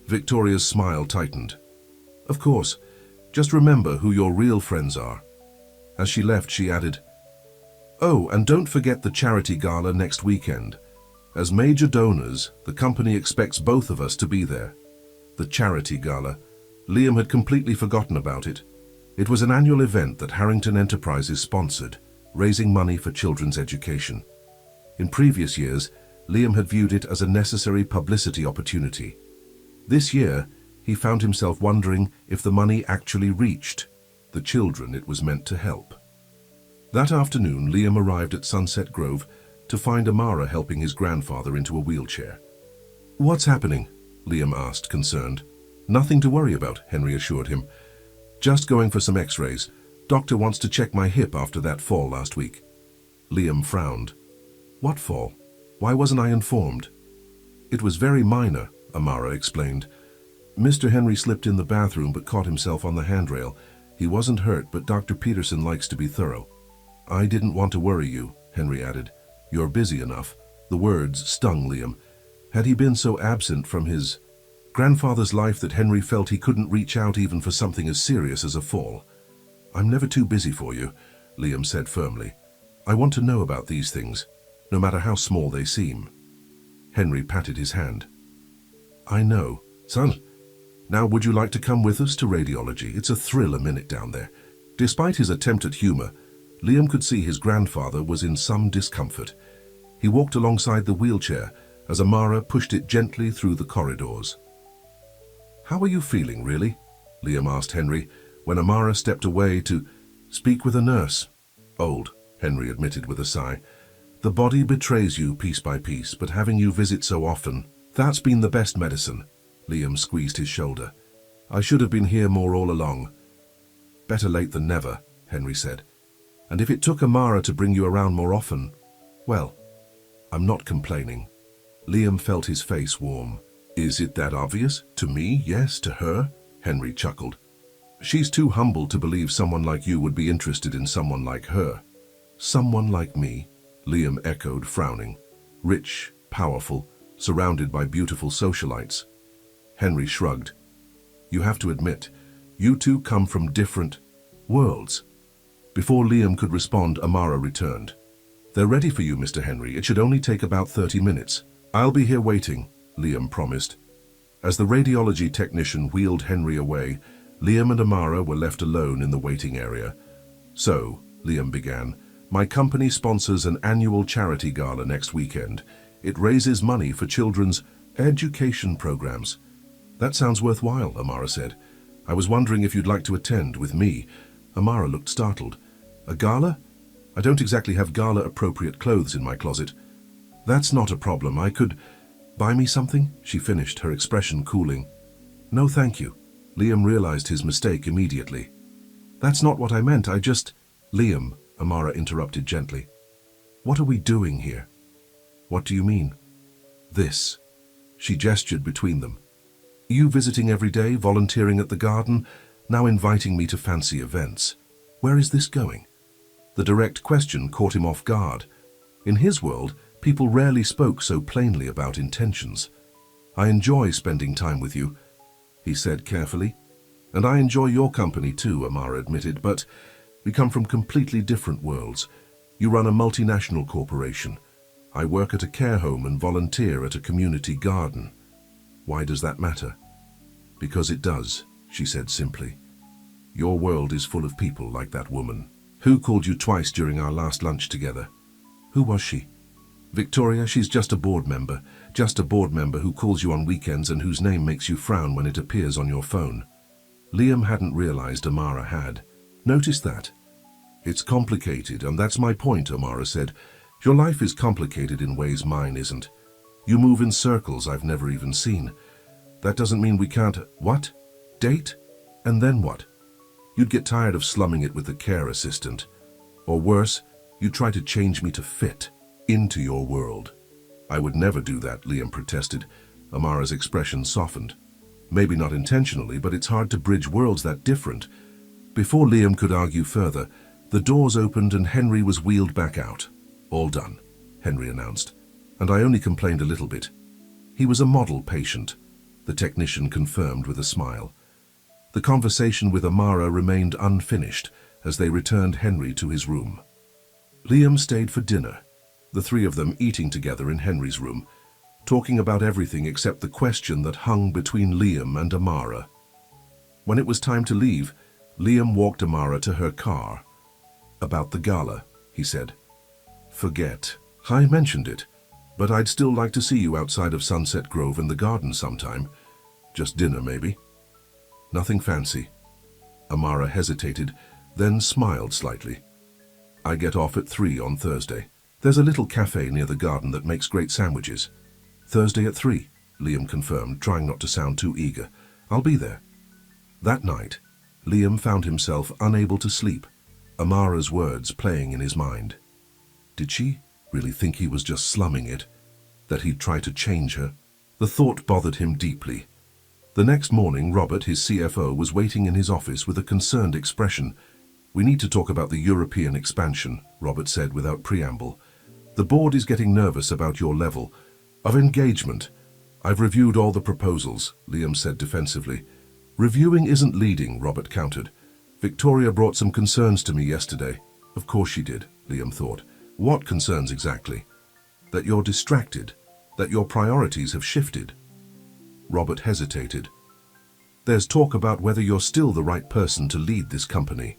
Victoria's smile tightened. Of course, just remember who your real friends are. As she left, she added, Oh, and don't forget the charity gala next weekend. As major donors, the company expects both of us to be there. The charity gala. Liam had completely forgotten about it. It was an annual event that Harrington Enterprises sponsored, raising money for children's education. In previous years, Liam had viewed it as a necessary publicity opportunity. This year, he found himself wondering if the money actually reached the children it was meant to help. That afternoon, Liam arrived at Sunset Grove to find Amara helping his grandfather into a wheelchair. What's happening? Liam asked, concerned. Nothing to worry about, Henry assured him. Just going for some x-rays. Doctor wants to check my hip after that fall last week. Liam frowned. What fall? Why wasn't I informed? It was very minor, Amara explained. Mr. Henry slipped in the bathroom but caught himself on the handrail. He wasn't hurt, but Dr. Peterson likes to be thorough. I didn't want to worry you, Henry added. You're busy enough. The words stung Liam. Had he been so absent from his grandfather's life that Henry felt he couldn't reach out even for something as serious as a fall? I'm never too busy for you, Liam said firmly. I want to know about these things, no matter how small they seem. Henry patted his hand. I know. Son, now would you like to come with us to radiology? It's a thrill a minute down there. Despite his attempt at humor, Liam could see his grandfather was in some discomfort. He walked alongside the wheelchair, as Amara pushed it gently through the corridors. "How are you feeling, really?" Liam asked Henry, when Amara stepped away to speak with a nurse. "Old," Henry admitted with a sigh. "The body betrays you piece by piece, but having you visit so often, that's been the best medicine." Liam squeezed his shoulder. "I should have been here more all along." "Better late than never," Henry said. "And if it took Amara to bring you around more often, well, I'm not complaining." Liam felt his face warm. "Is it that obvious? To me, yes. To her?" Henry chuckled. "She's too humble to believe someone like you would be interested in someone like her." "Someone like me?" Liam echoed, frowning. "Rich, powerful, surrounded by beautiful socialites." Henry shrugged. "You have to admit, you two come from different worlds." Before Liam could respond, Amara returned. "They're ready for you, Mr. Henry. It should only take about 30 minutes. I'll be here waiting," Liam promised. As the radiology technician wheeled Henry away, Liam and Amara were left alone in the waiting area. "So," Liam began, "my company sponsors an annual charity gala next weekend. It raises money for children's education programs." "That sounds worthwhile," Amara said. "I was wondering if you'd like to attend with me." Amara looked startled. "A gala? I don't exactly have gala-appropriate clothes in my closet." "That's not a problem. I could buy me something?" she finished, her expression cooling. "No, thank you." Liam realized his mistake immediately. "That's not what I meant. I just—" "Liam," Amara interrupted gently. "What are we doing here?" "What do you mean?" "This." She gestured between them. "You visiting every day, volunteering at the garden, now inviting me to fancy events. Where is this going?" The direct question caught him off guard. In his world, people rarely spoke so plainly about intentions. "I enjoy spending time with you," he said carefully. "And I enjoy your company too," Amara admitted, "but we come from completely different worlds. You run a multinational corporation. I work at a care home and volunteer at a community garden. Why does that matter?" "Because it does," she said simply. "Your world is full of people like that woman. Who called you twice during our last lunch together?" "Who was she?" "Victoria. She's just a board member. Just a board member who calls you on weekends and whose name makes you frown when it appears on your phone." Liam hadn't realized Amara had. "Notice that?" "It's complicated, and that's my point," Amara said. "Your life is complicated in ways mine isn't. You move in circles I've never even seen. That doesn't mean we can't— What? Date? And then what? You'd get tired of slumming it with the care assistant. Or worse, you'd try to change me to fit into your world." "I would never do that," Liam protested. Amara's expression softened. "Maybe not intentionally, but it's hard to bridge worlds that different." Before Liam could argue further, the doors opened and Henry was wheeled back out. "All done," Henry announced. "And I only complained a little bit." He was a model patient, the technician confirmed with a smile. The conversation with Amara remained unfinished as they returned Henry to his room. Liam stayed for dinner, the three of them eating together in Henry's room, talking about everything except the question that hung between Liam and Amara. When it was time to leave, Liam walked Amara to her car. "About the gala," he said. "Forget. I mentioned it, but I'd still like to see you outside of Sunset Grove in the garden sometime. Just dinner, maybe." "Nothing fancy." Amara hesitated, then smiled slightly. "I get off at 3 on Thursday. There's a little cafe near the garden that makes great sandwiches." "Thursday at 3, Liam confirmed, trying not to sound too eager. "I'll be there." That night, Liam found himself unable to sleep, Amara's words playing in his mind. Did she really think he was just slumming it? That he'd try to change her? The thought bothered him deeply. The next morning, Robert, his CFO, was waiting in his office with a concerned expression. "We need to talk about the European expansion," Robert said without preamble. "The board is getting nervous about your level of engagement." "I've reviewed all the proposals," Liam said defensively. "Reviewing isn't leading," Robert countered. "Victoria brought some concerns to me yesterday." "Of course she did," Liam thought. "What concerns exactly?" "That you're distracted, that your priorities have shifted." Robert hesitated. "There's talk about whether you're still the right person to lead this company."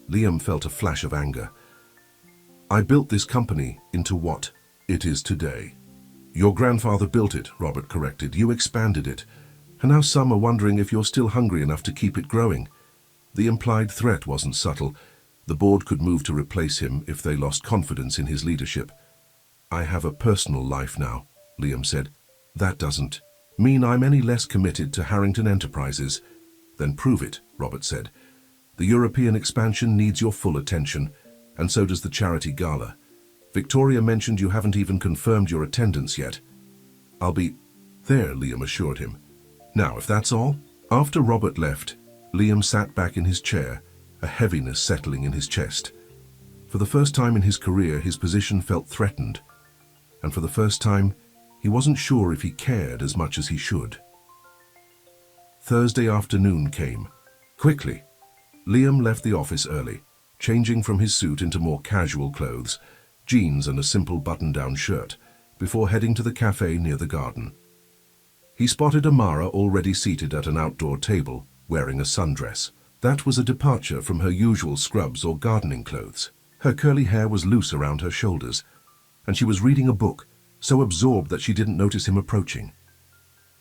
Liam felt a flash of anger. "I built this company into what it is today. Your grandfather built it, Robert corrected. You expanded it. And now some are wondering if you're still hungry enough to keep it growing. The implied threat wasn't subtle. The board could move to replace him if they lost confidence in his leadership. I have a personal life now, Liam said. That doesn't mean I'm any less committed to Harrington Enterprises. Then prove it, Robert said. The European expansion needs your full attention, and so does the charity gala. Victoria mentioned you haven't even confirmed your attendance yet. I'll be there, Liam assured him. Now, if that's all. After Robert left, Liam sat back in his chair, a heaviness settling in his chest. For the first time in his career, his position felt threatened, and for the first time, he wasn't sure if he cared as much as he should. Thursday afternoon came. Quickly, Liam left the office early, changing from his suit into more casual clothes, jeans and a simple button-down shirt, before heading to the cafe near the garden. He spotted Amara already seated at an outdoor table, wearing a sundress. That was a departure from her usual scrubs or gardening clothes. Her curly hair was loose around her shoulders, and she was reading a book, so absorbed that she didn't notice him approaching.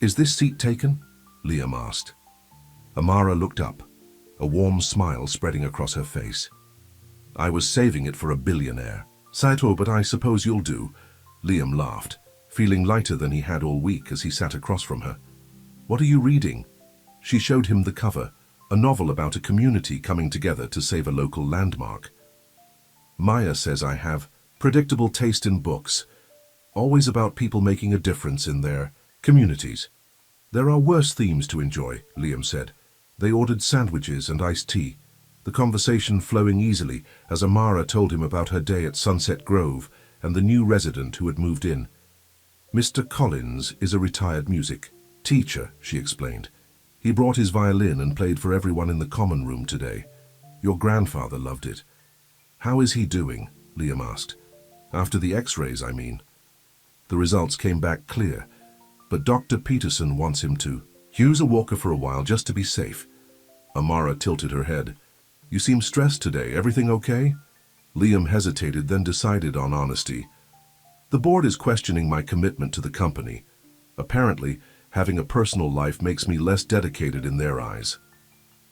"Is this seat taken?" Liam asked. Amara looked up, a warm smile spreading across her face. "I was saving it for a billionaire. Saito, but I suppose you'll do." Liam laughed, feeling lighter than he had all week as he sat across from her. "What are you reading?" She showed him the cover, a novel about a community coming together to save a local landmark. "Maya says I have predictable taste in books, always about people making a difference in their communities." "There are worse themes to enjoy," Liam said. They ordered sandwiches and iced tea, the conversation flowing easily as Amara told him about her day at Sunset Grove and the new resident who had moved in. "Mr. Collins is a retired music teacher," she explained. "He brought his violin and played for everyone in the common room today. Your grandfather loved it." "How is he doing?" Liam asked. "After the x-rays, I mean." The results came back clear, but Dr. Peterson wants him to use a walker for a while just to be safe. Amara tilted her head. "You seem stressed today. Everything okay?" Liam hesitated, then decided on honesty. "The board is questioning my commitment to the company. Apparently, having a personal life makes me less dedicated in their eyes."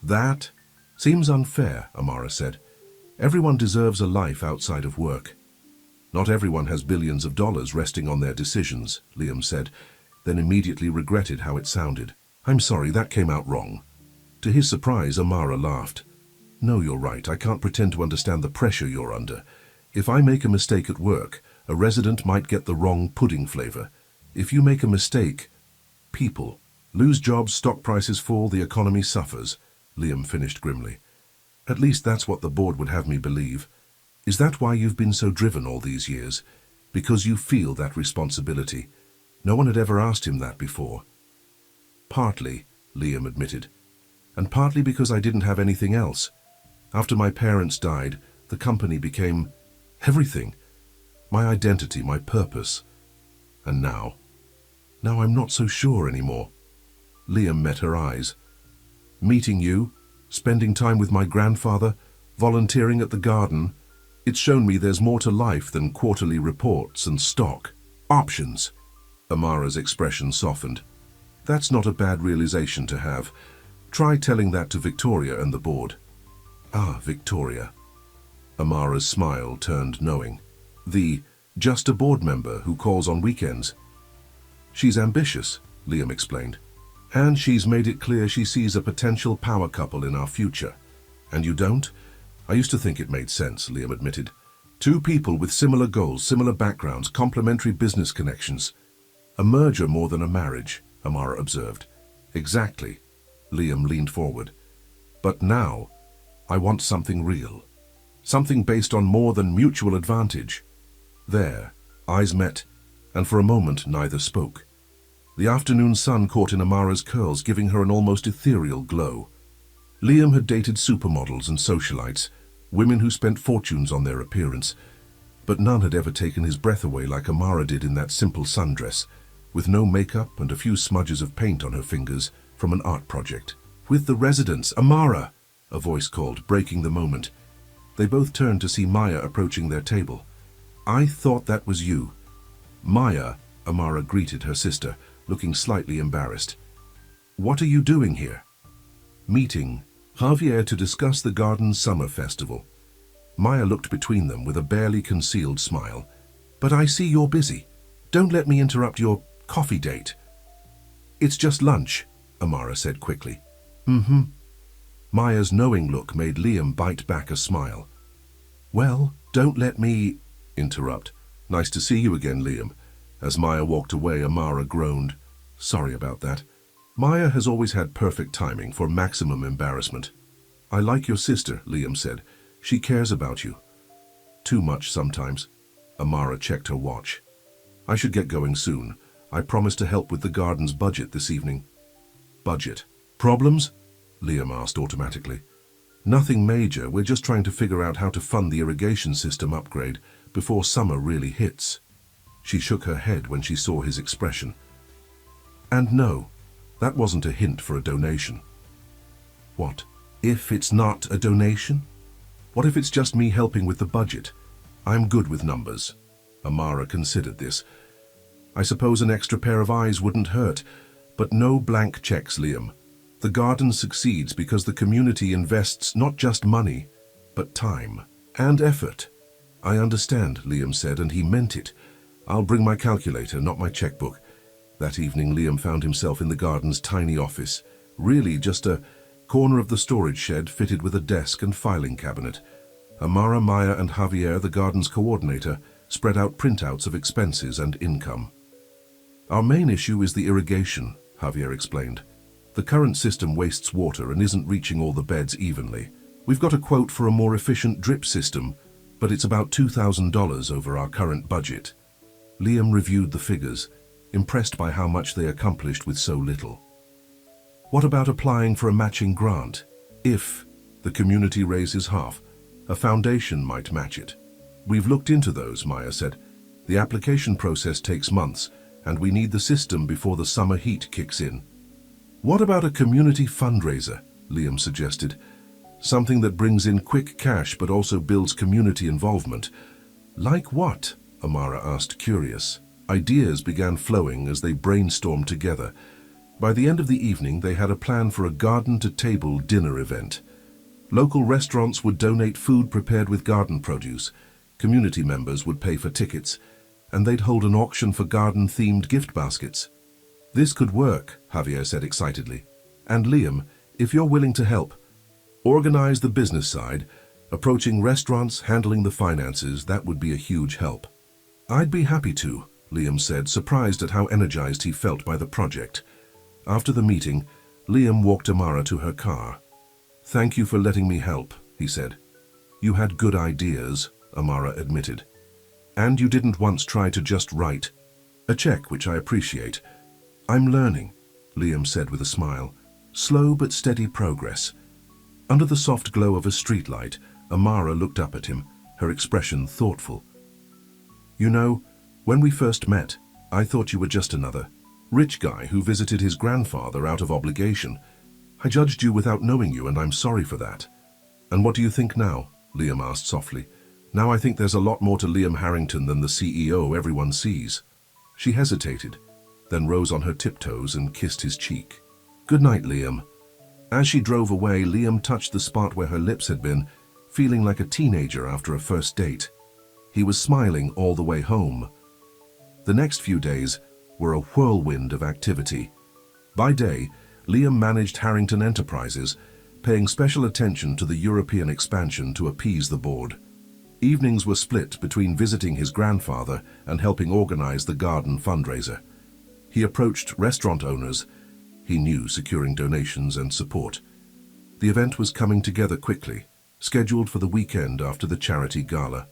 "That seems unfair," Amara said. "Everyone deserves a life outside of work." "Not everyone has billions of dollars resting on their decisions," Liam said, then immediately regretted how it sounded. "I'm sorry, that came out wrong." To his surprise, Amara laughed. "No, you're right. I can't pretend to understand the pressure you're under. If I make a mistake at work, a resident might get the wrong pudding flavor. If you make a mistake, people lose jobs, stock prices fall, the economy suffers," Liam finished grimly. "At least that's what the board would have me believe. Is that why you've been so driven all these years? Because you feel that responsibility?" No one had ever asked him that before. "Partly," Liam admitted, "and partly because I didn't have anything else. After my parents died, the company became everything. My identity, my purpose. And now I'm not so sure anymore." Liam met her eyes. "Meeting you, spending time with my grandfather, volunteering at the garden, it's shown me there's more to life than quarterly reports and stock options." Amara's expression softened. "That's not a bad realization to have. Try telling that to Victoria and the board." "Ah, Victoria." Amara's smile turned knowing. Just a board member who calls on weekends." "She's ambitious," Liam explained. "And she's made it clear she sees a potential power couple in our future." "And you don't?" "I used to think it made sense," Liam admitted. "Two people with similar goals, similar backgrounds, complementary business connections. A merger more than a marriage," Amara observed. "Exactly." Liam leaned forward. "But now, I want something real. Something based on more than mutual advantage." There, eyes met, and for a moment neither spoke. The afternoon sun caught in Amara's curls, giving her an almost ethereal glow. Liam had dated supermodels and socialites, women who spent fortunes on their appearance, but none had ever taken his breath away like Amara did in that simple sundress, with no makeup and a few smudges of paint on her fingers from an art project. "With the residents, Amara!" a voice called, breaking the moment. They both turned to see Maya approaching their table. "I thought that was you." "Maya," Amara greeted her sister, looking slightly embarrassed. "What are you doing here?" "Meeting Javier to discuss the garden's summer festival." Maya looked between them with a barely concealed smile. "But I see you're busy. Don't let me interrupt your coffee date." "It's just lunch," Amara said quickly. "Mm-hmm." Maya's knowing look made Liam bite back a smile. "Well, don't let me interrupt." "Nice to see you again, Liam." As Maya walked away, Amara groaned. "Sorry about that." Maya has always had perfect timing for maximum embarrassment. "I like your sister," Liam said. "She cares about you." "Too much sometimes." Amara checked her watch. "I should get going soon. I promised to help with the garden's budget this evening." "Budget? Problems?" Liam asked automatically. "Nothing major. We're just trying to figure out how to fund the irrigation system upgrade before summer really hits." She shook her head when she saw his expression. "And no, that wasn't a hint for a donation." "What? If it's not a donation? What if it's just me helping with the budget? I'm good with numbers." Amara considered this. "I suppose an extra pair of eyes wouldn't hurt, but no blank checks, Liam. The garden succeeds because the community invests not just money, but time and effort." "I understand," Liam said, and he meant it. "I'll bring my calculator, not my checkbook." That evening, Liam found himself in the garden's tiny office, really just a corner of the storage shed fitted with a desk and filing cabinet. Amara, Maya, and Javier, the garden's coordinator, spread out printouts of expenses and income. "Our main issue is the irrigation," Javier explained. "The current system wastes water and isn't reaching all the beds evenly. We've got a quote for a more efficient drip system, but it's about $2,000 over our current budget." Liam reviewed the figures, impressed by how much they accomplished with so little. "What about applying for a matching grant? If the community raises half, a foundation might match it." "We've looked into those," Maya said. "The application process takes months, and we need the system before the summer heat kicks in." "What about a community fundraiser?" Liam suggested. "Something that brings in quick cash but also builds community involvement." "Like what?" Amara asked, curious. Ideas began flowing as they brainstormed together. By the end of the evening, they had a plan for a garden-to-table dinner event. Local restaurants would donate food prepared with garden produce, community members would pay for tickets, and they'd hold an auction for garden-themed gift baskets. "This could work," Javier said excitedly. "And Liam, if you're willing to help, organize the business side, approaching restaurants, handling the finances, that would be a huge help." "I'd be happy to," Liam said, surprised at how energized he felt by the project. After the meeting, Liam walked Amara to her car. "Thank you for letting me help," he said. "You had good ideas," Amara admitted. "And you didn't once try to just write a check, which I appreciate." "I'm learning," Liam said with a smile. "Slow but steady progress." Under the soft glow of a streetlight, Amara looked up at him, her expression thoughtful. "You know, when we first met, I thought you were just another rich guy who visited his grandfather out of obligation. I judged you without knowing you, and I'm sorry for that." "And what do you think now?" Liam asked softly. "Now I think there's a lot more to Liam Harrington than the CEO everyone sees." She hesitated, then rose on her tiptoes and kissed his cheek. "Good night, Liam." As she drove away, Liam touched the spot where her lips had been, feeling like a teenager after a first date. He was smiling all the way home. The next few days were a whirlwind of activity. By day, Liam managed Harrington Enterprises, paying special attention to the European expansion to appease the board. Evenings were split between visiting his grandfather and helping organize the garden fundraiser. He approached restaurant owners. He knew securing donations and support. The event was coming together quickly, scheduled for the weekend after the charity gala.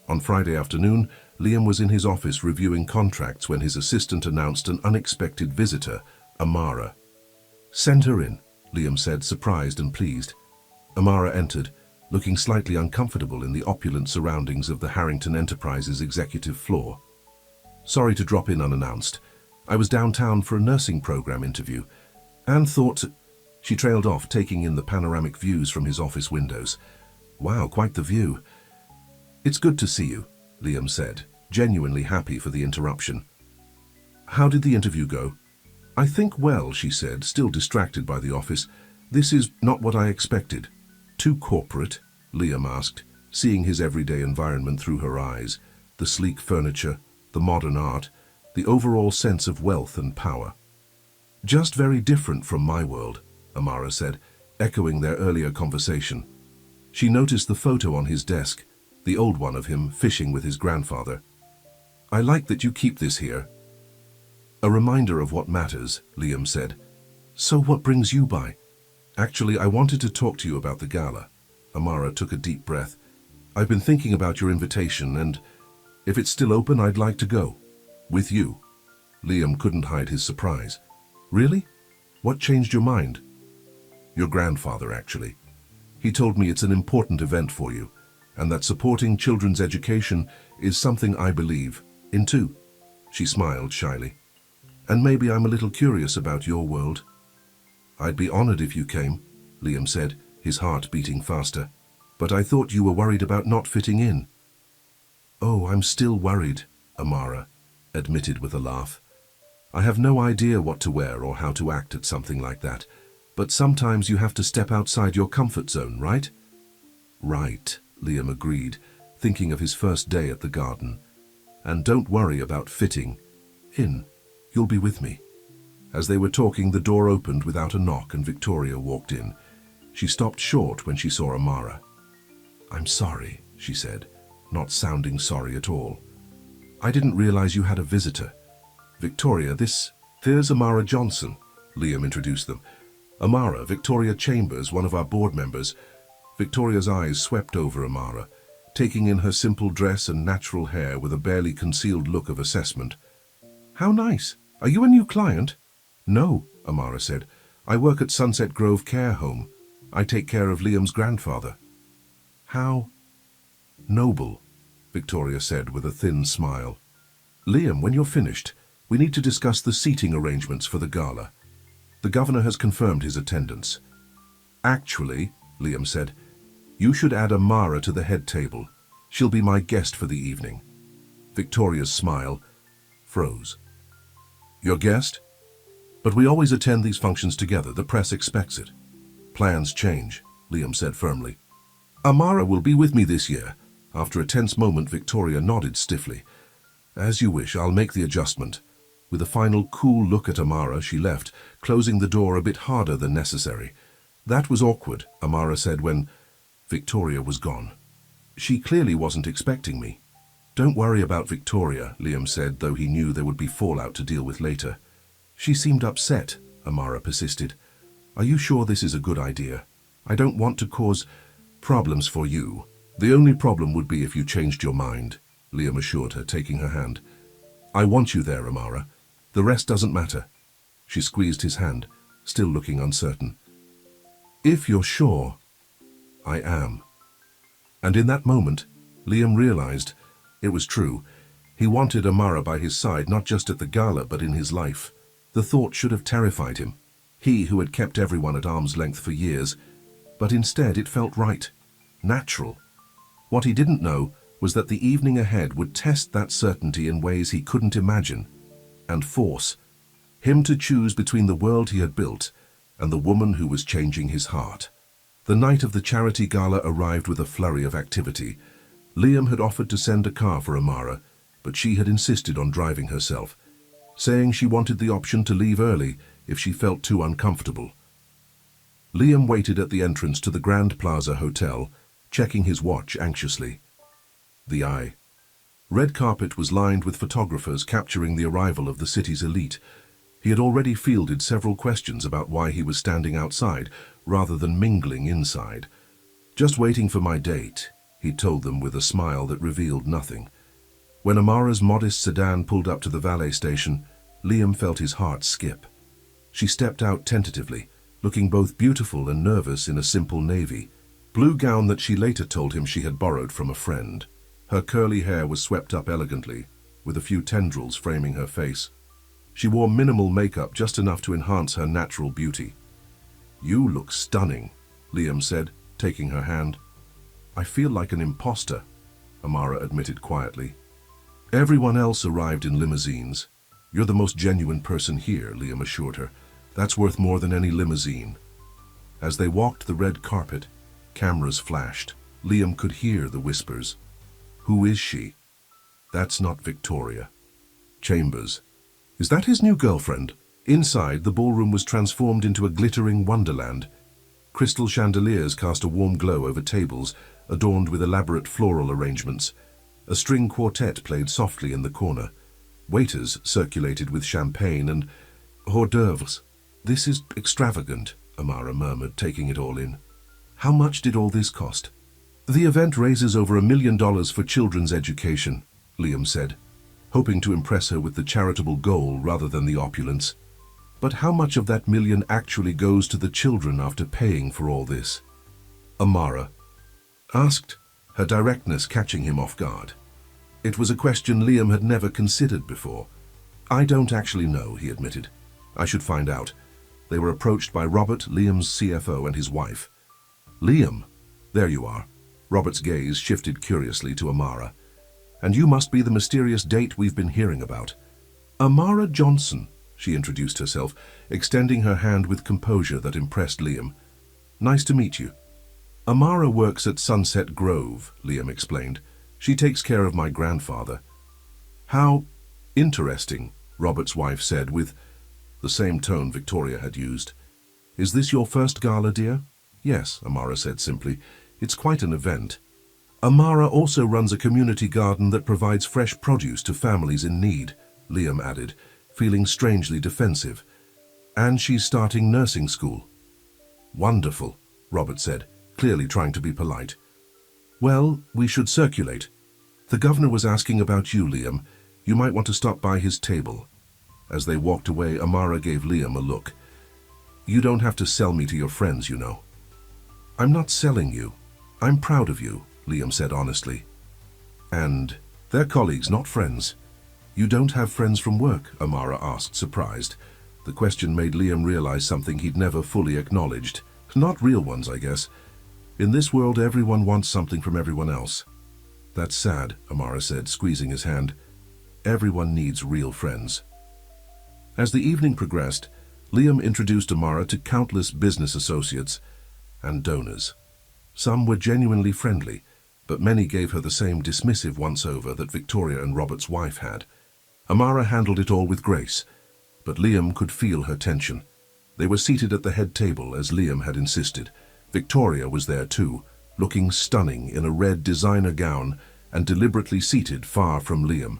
On Friday afternoon, Liam was in his office reviewing contracts when his assistant announced an unexpected visitor, Amara. "Send her in," Liam said, surprised and pleased. Amara entered, looking slightly uncomfortable in the opulent surroundings of the Harrington Enterprises executive floor. "Sorry to drop in unannounced. I was downtown for a nursing program interview, and thought—" She trailed off, taking in the panoramic views from his office windows. "Wow, quite the view." "It's good to see you," Liam said, genuinely happy for the interruption. How did the interview go? I think well, she said, still distracted by the office. This is not what I expected. Too corporate? Liam asked, seeing his everyday environment through her eyes, the sleek furniture, the modern art, the overall sense of wealth and power. Just very different from my world, Amara said, echoing their earlier conversation. She noticed the photo on his desk, the old one of him fishing with his grandfather. I like that you keep this here. A reminder of what matters, Liam said. So what brings you by? Actually, I wanted to talk to you about the gala. Amara took a deep breath. I've been thinking about your invitation, and if it's still open, I'd like to go. With you. Liam couldn't hide his surprise. Really? What changed your mind? Your grandfather, actually. He told me it's an important event for you, and that supporting children's education is something I believe in too. She smiled shyly. And maybe I'm a little curious about your world. I'd be honored if you came, Liam said, his heart beating faster. But I thought you were worried about not fitting in. Oh, I'm still worried, Amara admitted with a laugh. I have no idea what to wear or how to act at something like that, but sometimes you have to step outside your comfort zone, right? Right, Liam agreed, thinking of his first day at the garden. And don't worry about fitting in. You'll be with me. As they were talking, the door opened without a knock and Victoria walked in. She stopped short when she saw Amara. I'm sorry, she said, not sounding sorry at all. I didn't realize you had a visitor. Victoria, there's Amara Johnson, Liam introduced them. Amara, Victoria Chambers, one of our board members. Victoria's eyes swept over Amara, taking in her simple dress and natural hair with a barely concealed look of assessment. How nice. Are you a new client? No, Amara said. I work at Sunset Grove Care Home. I take care of Liam's grandfather. How noble, Victoria said with a thin smile. Liam, when you're finished, we need to discuss the seating arrangements for the gala. The governor has confirmed his attendance. Actually, Liam said, you should add Amara to the head table. She'll be my guest for the evening. Victoria's smile froze. Your guest? But we always attend these functions together. The press expects it. Plans change, Liam said firmly. Amara will be with me this year. After a tense moment, Victoria nodded stiffly. As you wish, I'll make the adjustment. With a final cool look at Amara, she left, closing the door a bit harder than necessary. That was awkward, Amara said when Victoria was gone. She clearly wasn't expecting me. Don't worry about Victoria, Liam said, though he knew there would be fallout to deal with later. She seemed upset, Amara persisted. Are you sure this is a good idea? I don't want to cause problems for you. The only problem would be if you changed your mind, Liam assured her, taking her hand. I want you there, Amara. The rest doesn't matter. She squeezed his hand, still looking uncertain. If you're sure. I am. And in that moment, Liam realized it was true. He wanted Amara by his side, not just at the gala, but in his life. The thought should have terrified him. He who had kept everyone at arm's length for years. But instead it felt right. Natural. What he didn't know was that the evening ahead would test that certainty in ways he couldn't imagine, and force him to choose between the world he had built and the woman who was changing his heart. The night of the charity gala arrived with a flurry of activity. Liam had offered to send a car for Amara, but she had insisted on driving herself, saying she wanted the option to leave early if she felt too uncomfortable. Liam waited at the entrance to the Grand Plaza Hotel, checking his watch anxiously. The red carpet was lined with photographers capturing the arrival of the city's elite. He had already fielded several questions about why he was standing outside rather than mingling inside. Just waiting for my date, he told them with a smile that revealed nothing. When Amara's modest sedan pulled up to the valet station, Liam felt his heart skip. She stepped out tentatively, looking both beautiful and nervous in a simple navy blue gown that she later told him she had borrowed from a friend. Her curly hair was swept up elegantly, with a few tendrils framing her face. She wore minimal makeup, just enough to enhance her natural beauty. You look stunning, Liam said, taking her hand. I feel like an imposter, Amara admitted quietly. Everyone else arrived in limousines. "You're the most genuine person here," Liam assured her. "That's worth more than any limousine." As they walked the red carpet, cameras flashed. Liam could hear the whispers. "Who is she?" "That's not Victoria." "Chambers." "Is that his new girlfriend?" Inside, the ballroom was transformed into a glittering wonderland. Crystal chandeliers cast a warm glow over tables, adorned with elaborate floral arrangements. A string quartet played softly in the corner. Waiters circulated with champagne and hors d'oeuvres. "This is extravagant," Amara murmured, taking it all in. "How much did all this cost?" "The event raises over $1 million for children's education," Liam said, hoping to impress her with the charitable goal rather than the opulence. "But how much of that million actually goes to the children after paying for all this?" Amara asked, her directness catching him off guard. It was a question Liam had never considered before. "I don't actually know," he admitted. "I should find out." They were approached by Robert, Liam's CFO, and his wife. "Liam, there you are." Robert's gaze shifted curiously to Amara. "And you must be the mysterious date we've been hearing about." "Amara Johnson," she introduced herself, extending her hand with composure that impressed Liam. "Nice to meet you." "Amara works at Sunset Grove," Liam explained. "She takes care of my grandfather." "How interesting," Robert's wife said with the same tone Victoria had used. "Is this your first gala, dear?" "Yes," Amara said simply. "It's quite an event." "Amara also runs a community garden that provides fresh produce to families in need," Liam added, feeling strangely defensive. "And she's starting nursing school." "Wonderful," Robert said, clearly trying to be polite. "Well, we should circulate. The governor was asking about you, Liam. You might want to stop by his table." As they walked away, Amara gave Liam a look. "You don't have to sell me to your friends, you know." "I'm not selling you. I'm proud of you," Liam said honestly. "And they're colleagues, not friends." "You don't have friends from work?" Amara asked, surprised. The question made Liam realize something he'd never fully acknowledged. "Not real ones, I guess. In this world, everyone wants something from everyone else." "That's sad," Amara said, squeezing his hand. "Everyone needs real friends." As the evening progressed, Liam introduced Amara to countless business associates and donors. Some were genuinely friendly, but many gave her the same dismissive once-over that Victoria and Robert's wife had. Amara handled it all with grace, but Liam could feel her tension. They were seated at the head table, as Liam had insisted. Victoria was there too, looking stunning in a red designer gown and deliberately seated far from Liam.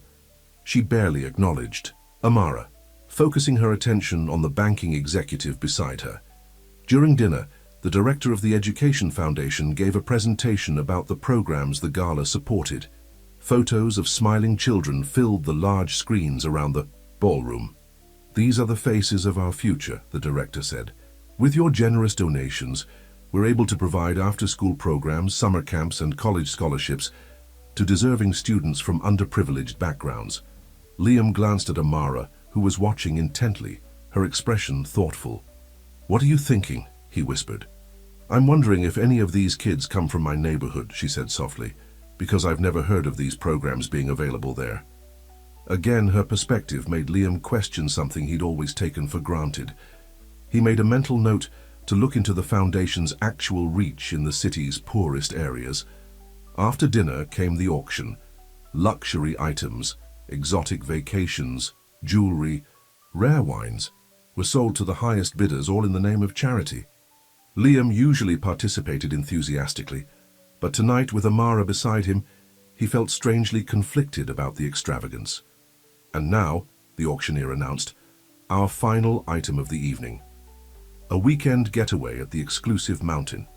She barely acknowledged Amara, focusing her attention on the banking executive beside her. During dinner, the director of the Education Foundation gave a presentation about the programs the gala supported. Photos of smiling children filled the large screens around the ballroom. "These are the faces of our future," the director said. "With your generous donations, we're able to provide after-school programs, summer camps, and college scholarships to deserving students from underprivileged backgrounds." Liam glanced at Amara, who was watching intently, her expression thoughtful. "What are you thinking?" he whispered. "I'm wondering if any of these kids come from my neighborhood," she said softly, "because I've never heard of these programs being available there." Again, her perspective made Liam question something he'd always taken for granted. He made a mental note to look into the foundation's actual reach in the city's poorest areas. After dinner came the auction. Luxury items, exotic vacations, jewelry, rare wines were sold to the highest bidders, all in the name of charity. Liam usually participated enthusiastically, but tonight, with Amara beside him, he felt strangely conflicted about the extravagance. "And now," the auctioneer announced, "our final item of the evening. A weekend getaway at the exclusive mountain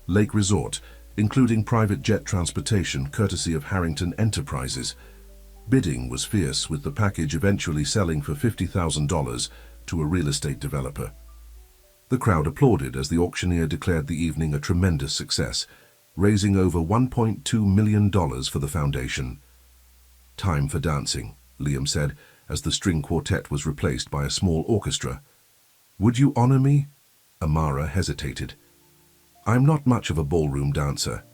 lake resort, including private jet transportation courtesy of Harrington Enterprises." Bidding was fierce, with the package eventually selling for $50,000 to a real estate developer. The crowd applauded as the auctioneer declared the evening a tremendous success, raising over $1.2 million for the foundation. "Time for dancing," Liam said, as the string quartet was replaced by a small orchestra. "Would you honor me?" Amara hesitated. "I'm not much of a ballroom dancer."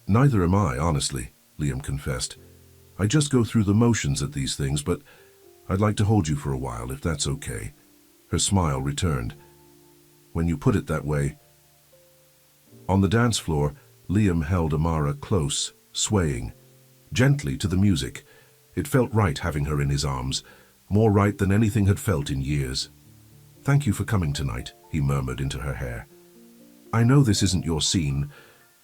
"Neither am I, honestly," Liam confessed. "I just go through the motions at these things, but I'd like to hold you for a while, if that's okay. Her smile returned. When you put it that way. On the dance floor, Liam held Amara close, swaying, gently to the music. It felt right having her in his arms, more right than anything had felt in years. "Thank you for coming tonight," he murmured into her hair. "I know this isn't your scene.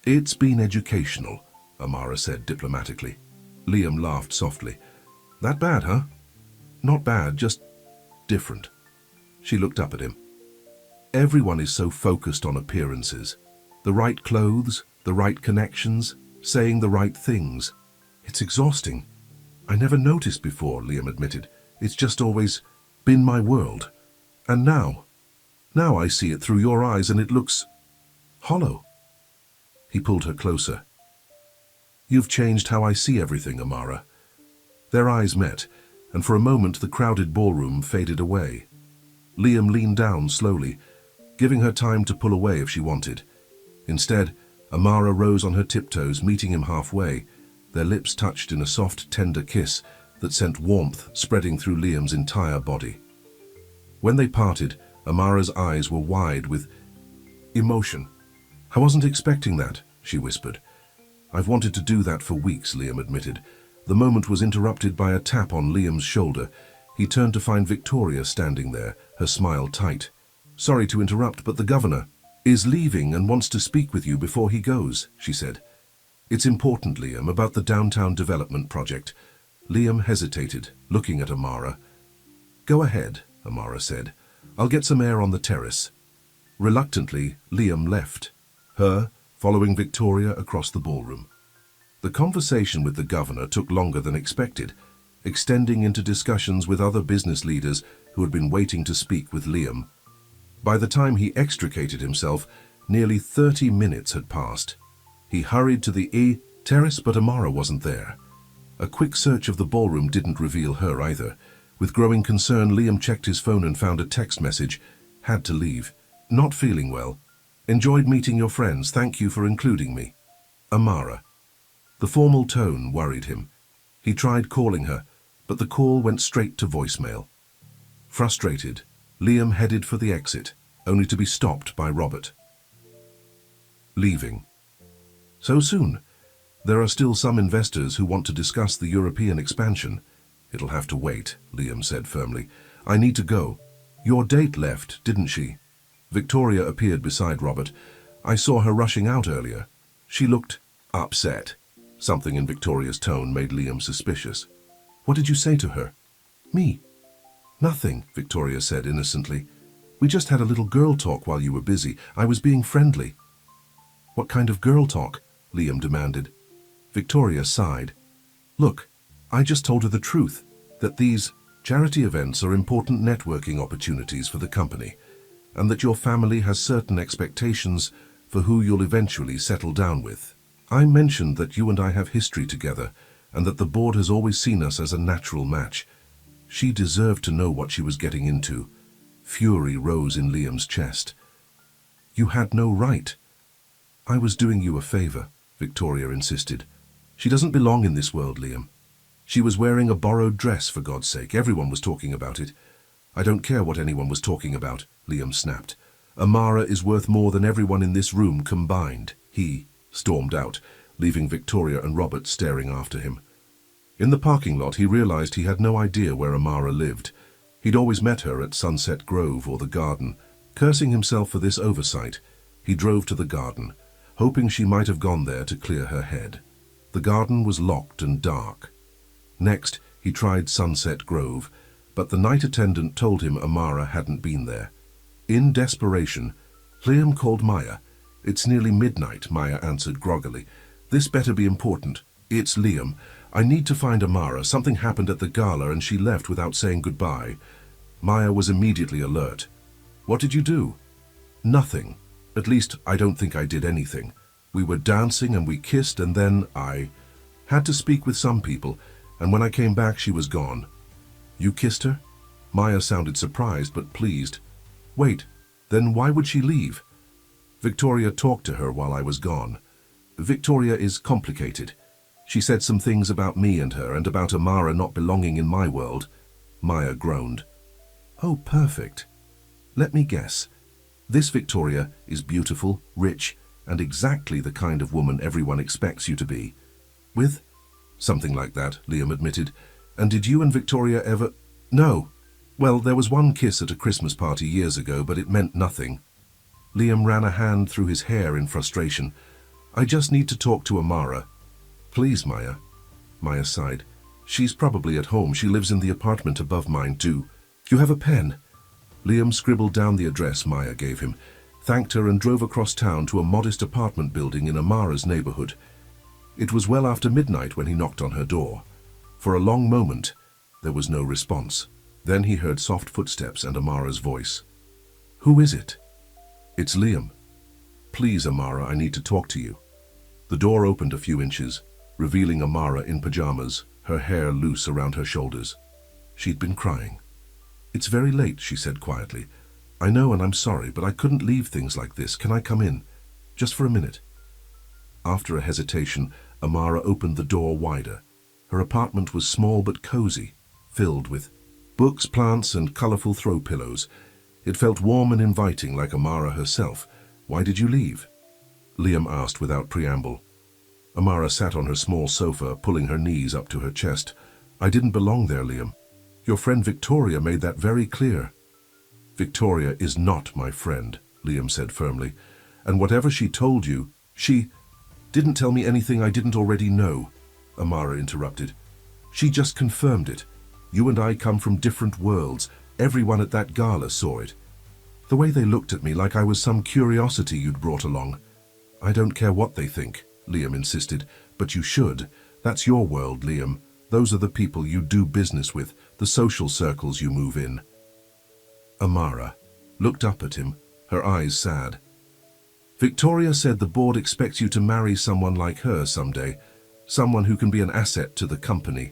It's been educational," Amara said diplomatically. Liam laughed softly. "That bad, huh?" "Not bad, just different." She looked up at him. "Everyone is so focused on appearances. The right clothes, the right connections, saying the right things. It's exhausting." "I never noticed before," Liam admitted. "It's just always been my world. And now I see it through your eyes and it looks hollow." He pulled her closer. "You've changed how I see everything, Amara." Their eyes met, and for a moment the crowded ballroom faded away. Liam leaned down slowly, giving her time to pull away if she wanted. Instead, Amara rose on her tiptoes, meeting him halfway. Their lips touched in a soft, tender kiss that sent warmth spreading through Liam's entire body. When they parted, Amara's eyes were wide with emotion. "I wasn't expecting that," she whispered. "I've wanted to do that for weeks," Liam admitted. The moment was interrupted by a tap on Liam's shoulder. He turned to find Victoria standing there, her smile tight. "Sorry to interrupt, but the governor is leaving and wants to speak with you before he goes," she said. "It's important, Liam, about the downtown development project." Liam hesitated, looking at Amara. "Go ahead," Amara said. "I'll get some air on the terrace." Reluctantly, Liam left, her following Victoria across the ballroom. The conversation with the governor took longer than expected, extending into discussions with other business leaders who had been waiting to speak with Liam. By the time he extricated himself, nearly 30 minutes had passed. He hurried to the terrace, but Amara wasn't there. A quick search of the ballroom didn't reveal her either. With growing concern, Liam checked his phone and found a text message. "Had to leave. Not feeling well. Enjoyed meeting your friends. Thank you for including me. Amara." The formal tone worried him. He tried calling her, but the call went straight to voicemail. Frustrated, Liam headed for the exit, only to be stopped by Robert. "Leaving. So soon? There are still some investors who want to discuss the European expansion." "It'll have to wait," Liam said firmly. "I need to go." "Your date left, didn't she?" Victoria appeared beside Robert. "I saw her rushing out earlier. She looked upset." Something in Victoria's tone made Liam suspicious. "What did you say to her?" "Me? Nothing," Victoria said innocently. "We just had a little girl talk while you were busy. I was being friendly." "What kind of girl talk?" Liam demanded. Victoria sighed. "Look, I just told her the truth, that these charity events are important networking opportunities for the company, and that your family has certain expectations for who you'll eventually settle down with. I mentioned that you and I have history together, and that the board has always seen us as a natural match." She deserved to know what she was getting into. Fury rose in Liam's chest. "You had no right." "I was doing you a favor," Victoria insisted. "She doesn't belong in this world, Liam. She was wearing a borrowed dress, for God's sake. Everyone was talking about it." "I don't care what anyone was talking about," Liam snapped. "Amara is worth more than everyone in this room combined." He stormed out, leaving Victoria and Robert staring after him. In the parking lot, he realized he had no idea where Amara lived. He'd always met her at Sunset Grove or the garden. Cursing himself for this oversight, he drove to the garden, hoping she might have gone there to clear her head. The garden was locked and dark. Next, he tried Sunset Grove, but the night attendant told him Amara hadn't been there. In desperation, Liam called Maya. "It's nearly midnight," Maya answered groggily. "This better be important." "It's Liam. I need to find Amara. Something happened at the gala and she left without saying goodbye." Maya was immediately alert. "What did you do?" "Nothing. At least, I don't think I did anything. We were dancing and we kissed, and then I had to speak with some people, and when I came back she was gone." "You kissed her?" Maya sounded surprised but pleased. "Wait, then why would she leave?" "Victoria talked to her while I was gone. Victoria is complicated. She said some things about me and her, and about Amara not belonging in my world." Maya groaned. Oh, perfect. Let me guess. This Victoria is beautiful, rich, and exactly the kind of woman everyone expects you to be. With? Something like that, Liam admitted. And did you and Victoria ever? No. Well, there was one kiss at a Christmas party years ago, but it meant nothing. Liam ran a hand through his hair in frustration. I just need to talk to Amara. Please, Maya. Maya sighed. She's probably at home. She lives in the apartment above mine, too. You have a pen? Liam scribbled down the address Maya gave him, thanked her and drove across town to a modest apartment building in Amara's neighborhood. It was well after midnight when he knocked on her door. For a long moment, there was no response. Then he heard soft footsteps and Amara's voice. Who is it? It's Liam. Please, Amara, I need to talk to you. The door opened a few inches, revealing Amara in pajamas, her hair loose around her shoulders. She'd been crying. It's very late, she said quietly. I know and I'm sorry, but I couldn't leave things like this. Can I come in? Just for a minute. After a hesitation, Amara opened the door wider. Her apartment was small but cozy, filled with books, plants, and colorful throw pillows. It felt warm and inviting, like Amara herself. Why did you leave? Liam asked without preamble. Amara sat on her small sofa, pulling her knees up to her chest. I didn't belong there, Liam. Your friend Victoria made that very clear. Victoria is not my friend, Liam said firmly. And whatever she told you, she didn't tell me anything I didn't already know, Amara interrupted. She just confirmed it. You and I come from different worlds. Everyone at that gala saw it. The way they looked at me like I was some curiosity you'd brought along. I don't care what they think, Liam insisted, but you should. That's your world, Liam. Those are the people you do business with, the social circles you move in. Amara looked up at him, her eyes sad. Victoria said the board expects you to marry someone like her someday, someone who can be an asset to the company.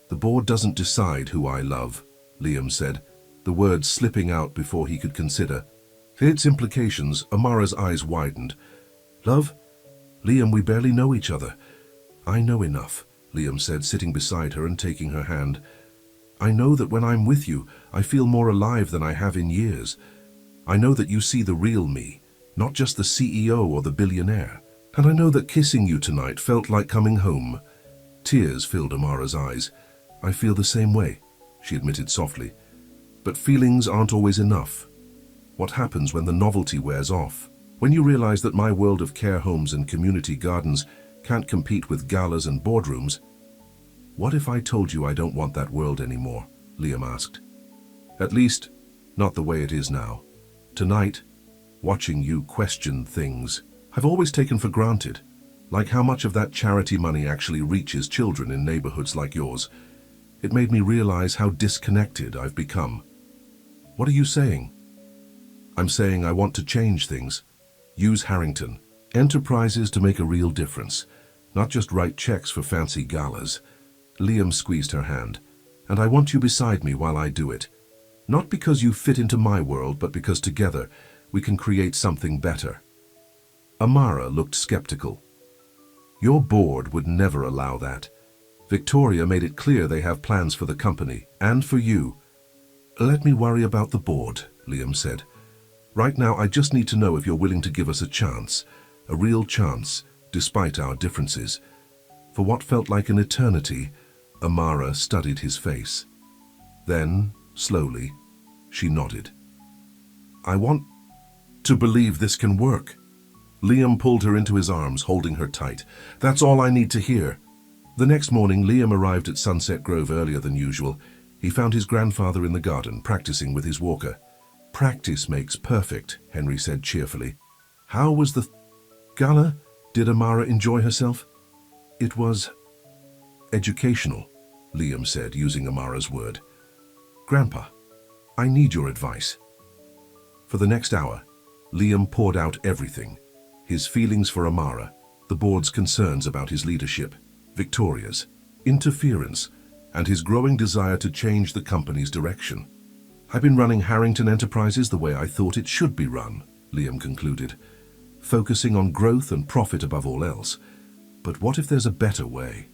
The board doesn't decide who I love, Liam said, the words slipping out before he could consider. Its implications, Amara's eyes widened. Love? Liam, we barely know each other. I know enough, Liam said, sitting beside her and taking her hand. I know that when I'm with you, I feel more alive than I have in years. I know that you see the real me, not just the CEO or the billionaire. And I know that kissing you tonight felt like coming home. Tears filled Amara's eyes. I feel the same way, she admitted softly. But feelings aren't always enough. What happens when the novelty wears off? When you realize that my world of care homes and community gardens can't compete with galas and boardrooms? What if I told you I don't want that world anymore? Liam asked. At least, not the way it is now. Tonight, watching you question things I've always taken for granted, like how much of that charity money actually reaches children in neighborhoods like yours. It made me realize how disconnected I've become. What are you saying? I'm saying I want to change things. Use Harrington Enterprises to make a real difference, not just write checks for fancy galas. Liam squeezed her hand. And I want you beside me while I do it. Not because you fit into my world, but because together we can create something better. Amara looked skeptical. Your board would never allow that. Victoria made it clear they have plans for the company, and for you. Let me worry about the board, Liam said. Right now, I just need to know if you're willing to give us a chance, a real chance, despite our differences. For what felt like an eternity, Amara studied his face. Then, slowly, she nodded. I want to believe this can work. Liam pulled her into his arms, holding her tight. That's all I need to hear. The next morning, Liam arrived at Sunset Grove earlier than usual. He found his grandfather in the garden, practicing with his walker. Practice makes perfect, Henry said cheerfully. How was the gala? Did Amara enjoy herself? It was educational, Liam said, using Amara's word. Grandpa, I need your advice. For the next hour, Liam poured out everything. His feelings for Amara, the board's concerns about his leadership, Victoria's interference, and his growing desire to change the company's direction. I've been running Harrington Enterprises the way I thought it should be run, Liam concluded, focusing on growth and profit above all else. But what if there's a better way?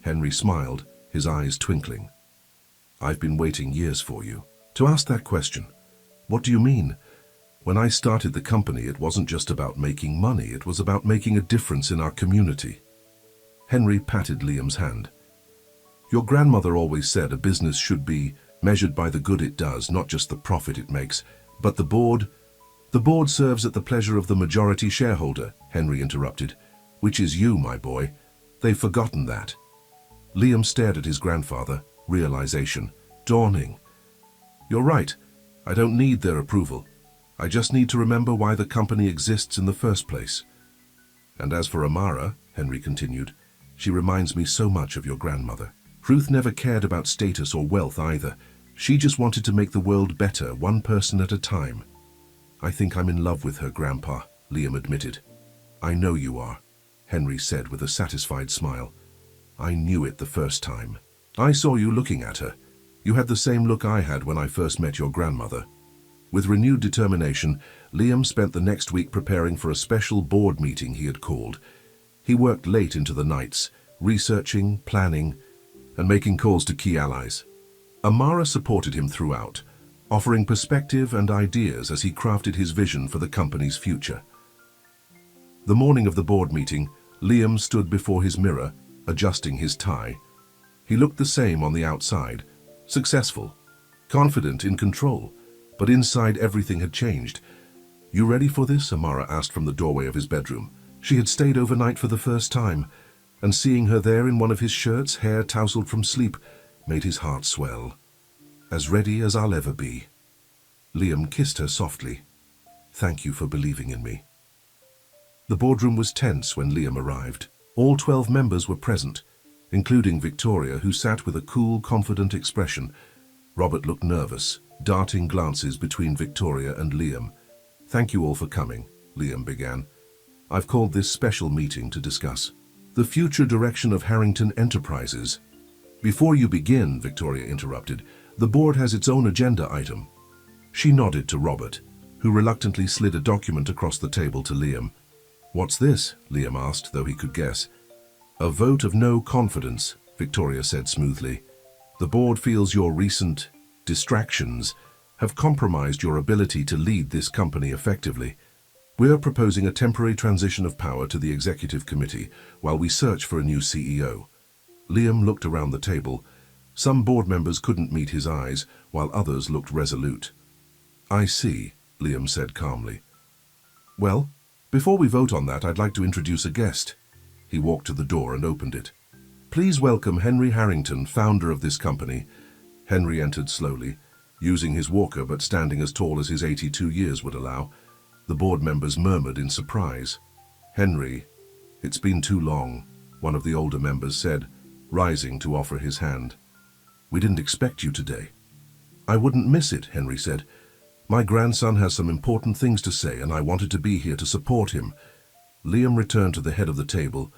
Henry smiled, his eyes twinkling. I've been waiting years for you to ask that question. What do you mean? When I started the company, it wasn't just about making money, it was about making a difference in our community. Henry patted Liam's hand. Your grandmother always said a business should be measured by the good it does, not just the profit it makes. But the board serves at the pleasure of the majority shareholder, Henry interrupted, which is you, my boy. They've forgotten that. Liam stared at his grandfather, realization dawning. You're right. I don't need their approval. I just need to remember why the company exists in the first place. And as for Amara, Henry continued, she reminds me so much of your grandmother. Ruth never cared about status or wealth either. She just wanted to make the world better, one person at a time. I think I'm in love with her, Grandpa, Liam admitted. I know you are, Henry said with a satisfied smile. I knew it the first time. I saw you looking at her. You had the same look I had when I first met your grandmother. With renewed determination, Liam spent the next week preparing for a special board meeting he had called. He worked late into the nights, researching, planning, and making calls to key allies. Amara supported him throughout, offering perspective and ideas as he crafted his vision for the company's future. The morning of the board meeting, Liam stood before his mirror, adjusting his tie. He looked the same on the outside, successful, confident, in control, but inside everything had changed. You ready for this? Amara asked from the doorway of his bedroom. She had stayed overnight for the first time, and seeing her there in one of his shirts, hair tousled from sleep, made his heart swell. As ready as I'll ever be. Liam kissed her softly. Thank you for believing in me. The boardroom was tense when Liam arrived. All 12 members were present, including Victoria, who sat with a cool, confident expression. Robert looked nervous, darting glances between Victoria and Liam. Thank you all for coming, Liam began. I've called this special meeting to discuss the future direction of Harrington Enterprises. Before you begin, Victoria interrupted, the board has its own agenda item. She nodded to Robert, who reluctantly slid a document across the table to Liam. What's this? Liam asked, though he could guess. A vote of no confidence, Victoria said smoothly. The board feels your recent distractions have compromised your ability to lead this company effectively. We're proposing a temporary transition of power to the executive committee while we search for a new CEO. Liam looked around the table. Some board members couldn't meet his eyes, while others looked resolute. I see, Liam said calmly. Well, before we vote on that, I'd like to introduce a guest. He walked to the door and opened it. Please welcome Henry Harrington, founder of this company. Henry entered slowly, using his walker but standing as tall as his 82 years would allow. The board members murmured in surprise. Henry, it's been too long, one of the older members said, rising to offer his hand. We didn't expect you today. I wouldn't miss it, Henry said. My grandson has some important things to say and I wanted to be here to support him. Liam returned to the head of the table.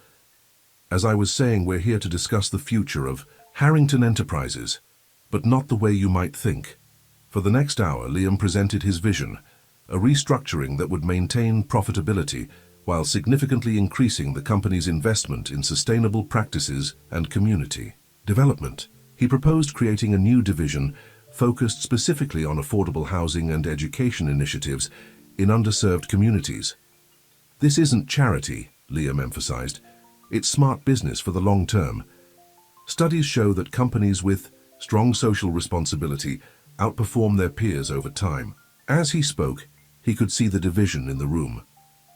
As I was saying, we're here to discuss the future of Harrington Enterprises, but not the way you might think. For the next hour, Liam presented his vision, a restructuring that would maintain profitability while significantly increasing the company's investment in sustainable practices and community development. He proposed creating a new division focused specifically on affordable housing and education initiatives in underserved communities. This isn't charity, Liam emphasized. It's smart business for the long term. Studies show that companies with strong social responsibility outperform their peers over time. As he spoke, he could see the division in the room.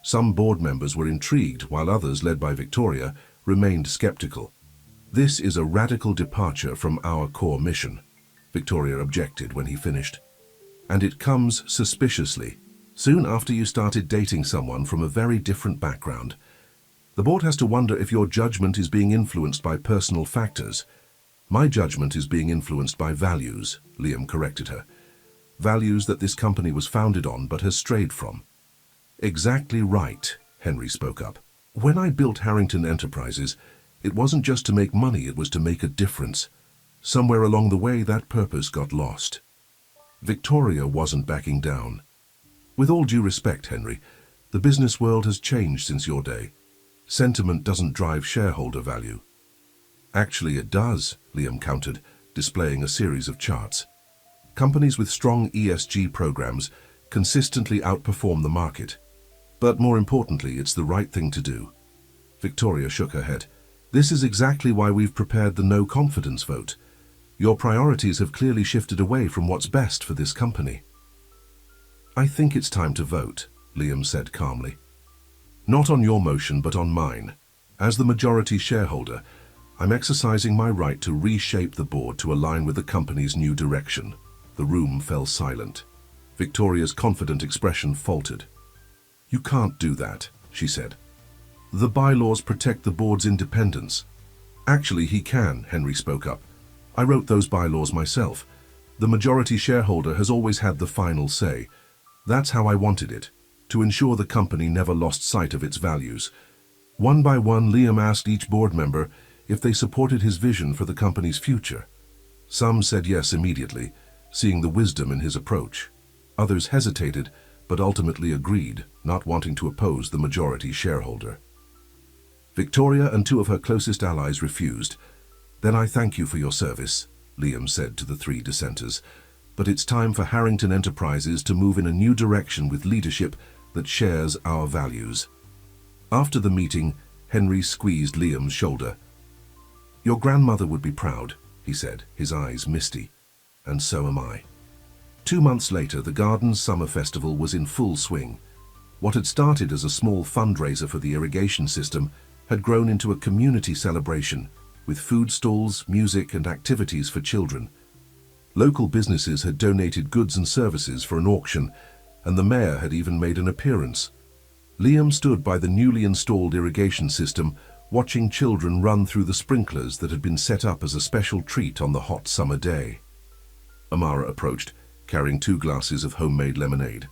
Some board members were intrigued, while others, led by Victoria, remained skeptical. This is a radical departure from our core mission, Victoria objected when he finished. And it comes suspiciously, soon after you started dating someone from a very different background. The board has to wonder if your judgment is being influenced by personal factors. My judgment is being influenced by values, Liam corrected her. Values that this company was founded on but has strayed from. Exactly right, Henry spoke up. When I built Harrington Enterprises, it wasn't just to make money, it was to make a difference. Somewhere along the way, that purpose got lost. Victoria wasn't backing down. With all due respect, Henry, the business world has changed since your day. Sentiment doesn't drive shareholder value. Actually, it does, Liam countered. displaying a series of charts. Companies with strong ESG programs consistently outperform the market. But more importantly, it's the right thing to do. Victoria shook her head. This is exactly why we've prepared the no confidence vote. Your priorities have clearly shifted away from what's best for this company. I think it's time to vote, Liam said calmly. Not on your motion, but on mine. As the majority shareholder, I'm exercising my right to reshape the board to align with the company's new direction. The room fell silent. Victoria's confident expression faltered. You can't do that, she said. The bylaws protect the board's independence. Actually, he can, Henry spoke up. I wrote those bylaws myself. The majority shareholder has always had the final say. That's how I wanted it, to ensure the company never lost sight of its values. One by one, Liam asked each board member if they supported his vision for the company's future. Some said yes immediately, seeing the wisdom in his approach. Others hesitated, but ultimately agreed, not wanting to oppose the majority shareholder. Victoria and two of her closest allies refused. Then I thank you for your service, Liam said to the three dissenters. But it's time for Harrington Enterprises to move in a new direction with leadership that shares our values. After the meeting, Henry squeezed Liam's shoulder. Your grandmother would be proud, he said, his eyes misty. And so am I. 2 months later, the Garden's summer festival was in full swing. What had started as a small fundraiser for the irrigation system had grown into a community celebration, with food stalls, music, and activities for children. Local businesses had donated goods and services for an auction, and the mayor had even made an appearance. Liam stood by the newly installed irrigation system, watching children run through the sprinklers that had been set up as a special treat on the hot summer day. Amara approached, carrying 2 glasses of homemade lemonade.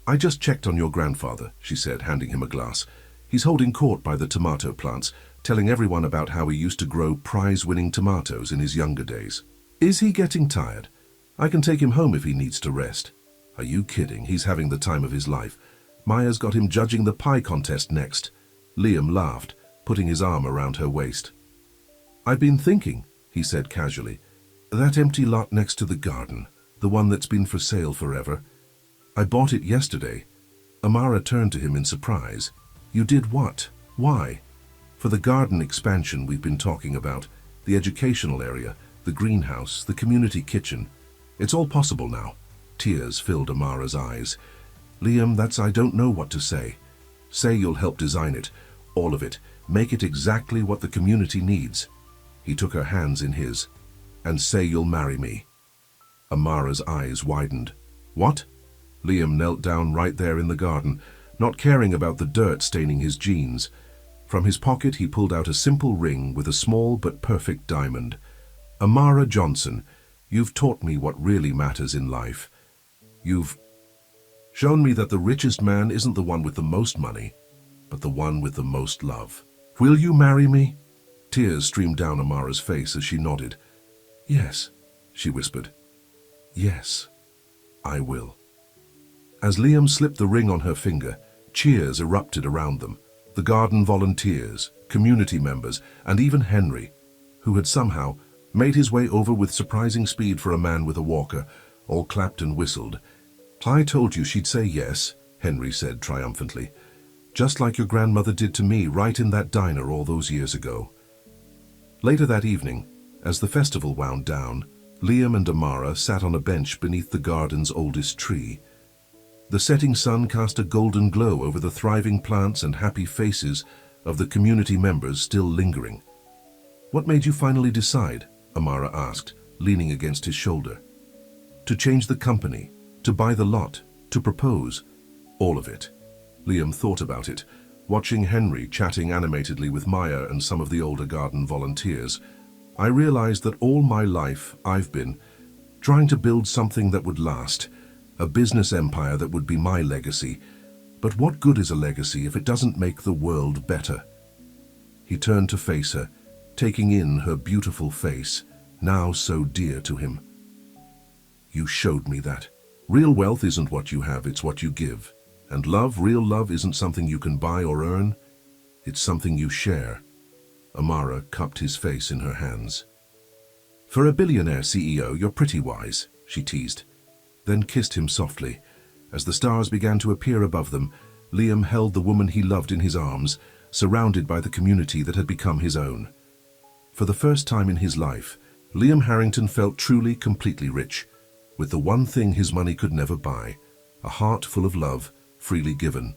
I just checked on your grandfather, she said, handing him a glass. He's holding court by the tomato plants, telling everyone about how he used to grow prize-winning tomatoes in his younger days. Is he getting tired? I can take him home if he needs to rest. Are you kidding? He's having the time of his life. Maya's got him judging the pie contest next. Liam laughed, putting his arm around her waist. I've been thinking, he said casually. That empty lot next to the garden, the one that's been for sale forever. I bought it yesterday. Amara turned to him in surprise. You did what? Why? For the garden expansion we've been talking about, the educational area, the greenhouse, the community kitchen. It's all possible now. Tears filled Amara's eyes. Liam, I don't know what to say. Say you'll help design it, all of it. Make it exactly what the community needs. He took her hands in his. And say you'll marry me. Amara's eyes widened. What? Liam knelt down right there in the garden, not caring about the dirt staining his jeans. From his pocket he pulled out a simple ring with a small but perfect diamond. Amara Johnson, you've taught me what really matters in life. You've shown me that the richest man isn't the one with the most money, but the one with the most love. Will you marry me? Tears streamed down Amara's face as she nodded. Yes, she whispered. Yes, I will. As Liam slipped the ring on her finger, cheers erupted around them. The garden volunteers, community members, and even Henry, who had somehow made his way over with surprising speed for a man with a walker, all clapped and whistled. I told you she'd say yes, Henry said triumphantly. Just like your grandmother did to me right in that diner all those years ago. Later that evening, as the festival wound down, Liam and Amara sat on a bench beneath the garden's oldest tree. The setting sun cast a golden glow over the thriving plants and happy faces of the community members still lingering. What made you finally decide? Amara asked, leaning against his shoulder. To change the company, to buy the lot, to propose, all of it. Liam thought about it, watching Henry chatting animatedly with Maya and some of the older garden volunteers. I realized that all my life I've been trying to build something that would last, a business empire that would be my legacy. But what good is a legacy if it doesn't make the world better? He turned to face her, taking in her beautiful face, now so dear to him. You showed me that. Real wealth isn't what you have, it's what you give. And love, real love, isn't something you can buy or earn. It's something you share. Amara cupped his face in her hands. "For a billionaire CEO, you're pretty wise," she teased, then kissed him softly. As the stars began to appear above them, Liam held the woman he loved in his arms, surrounded by the community that had become his own. For the first time in his life, Liam Harrington felt truly, completely rich, with the one thing his money could never buy, a heart full of love, freely given.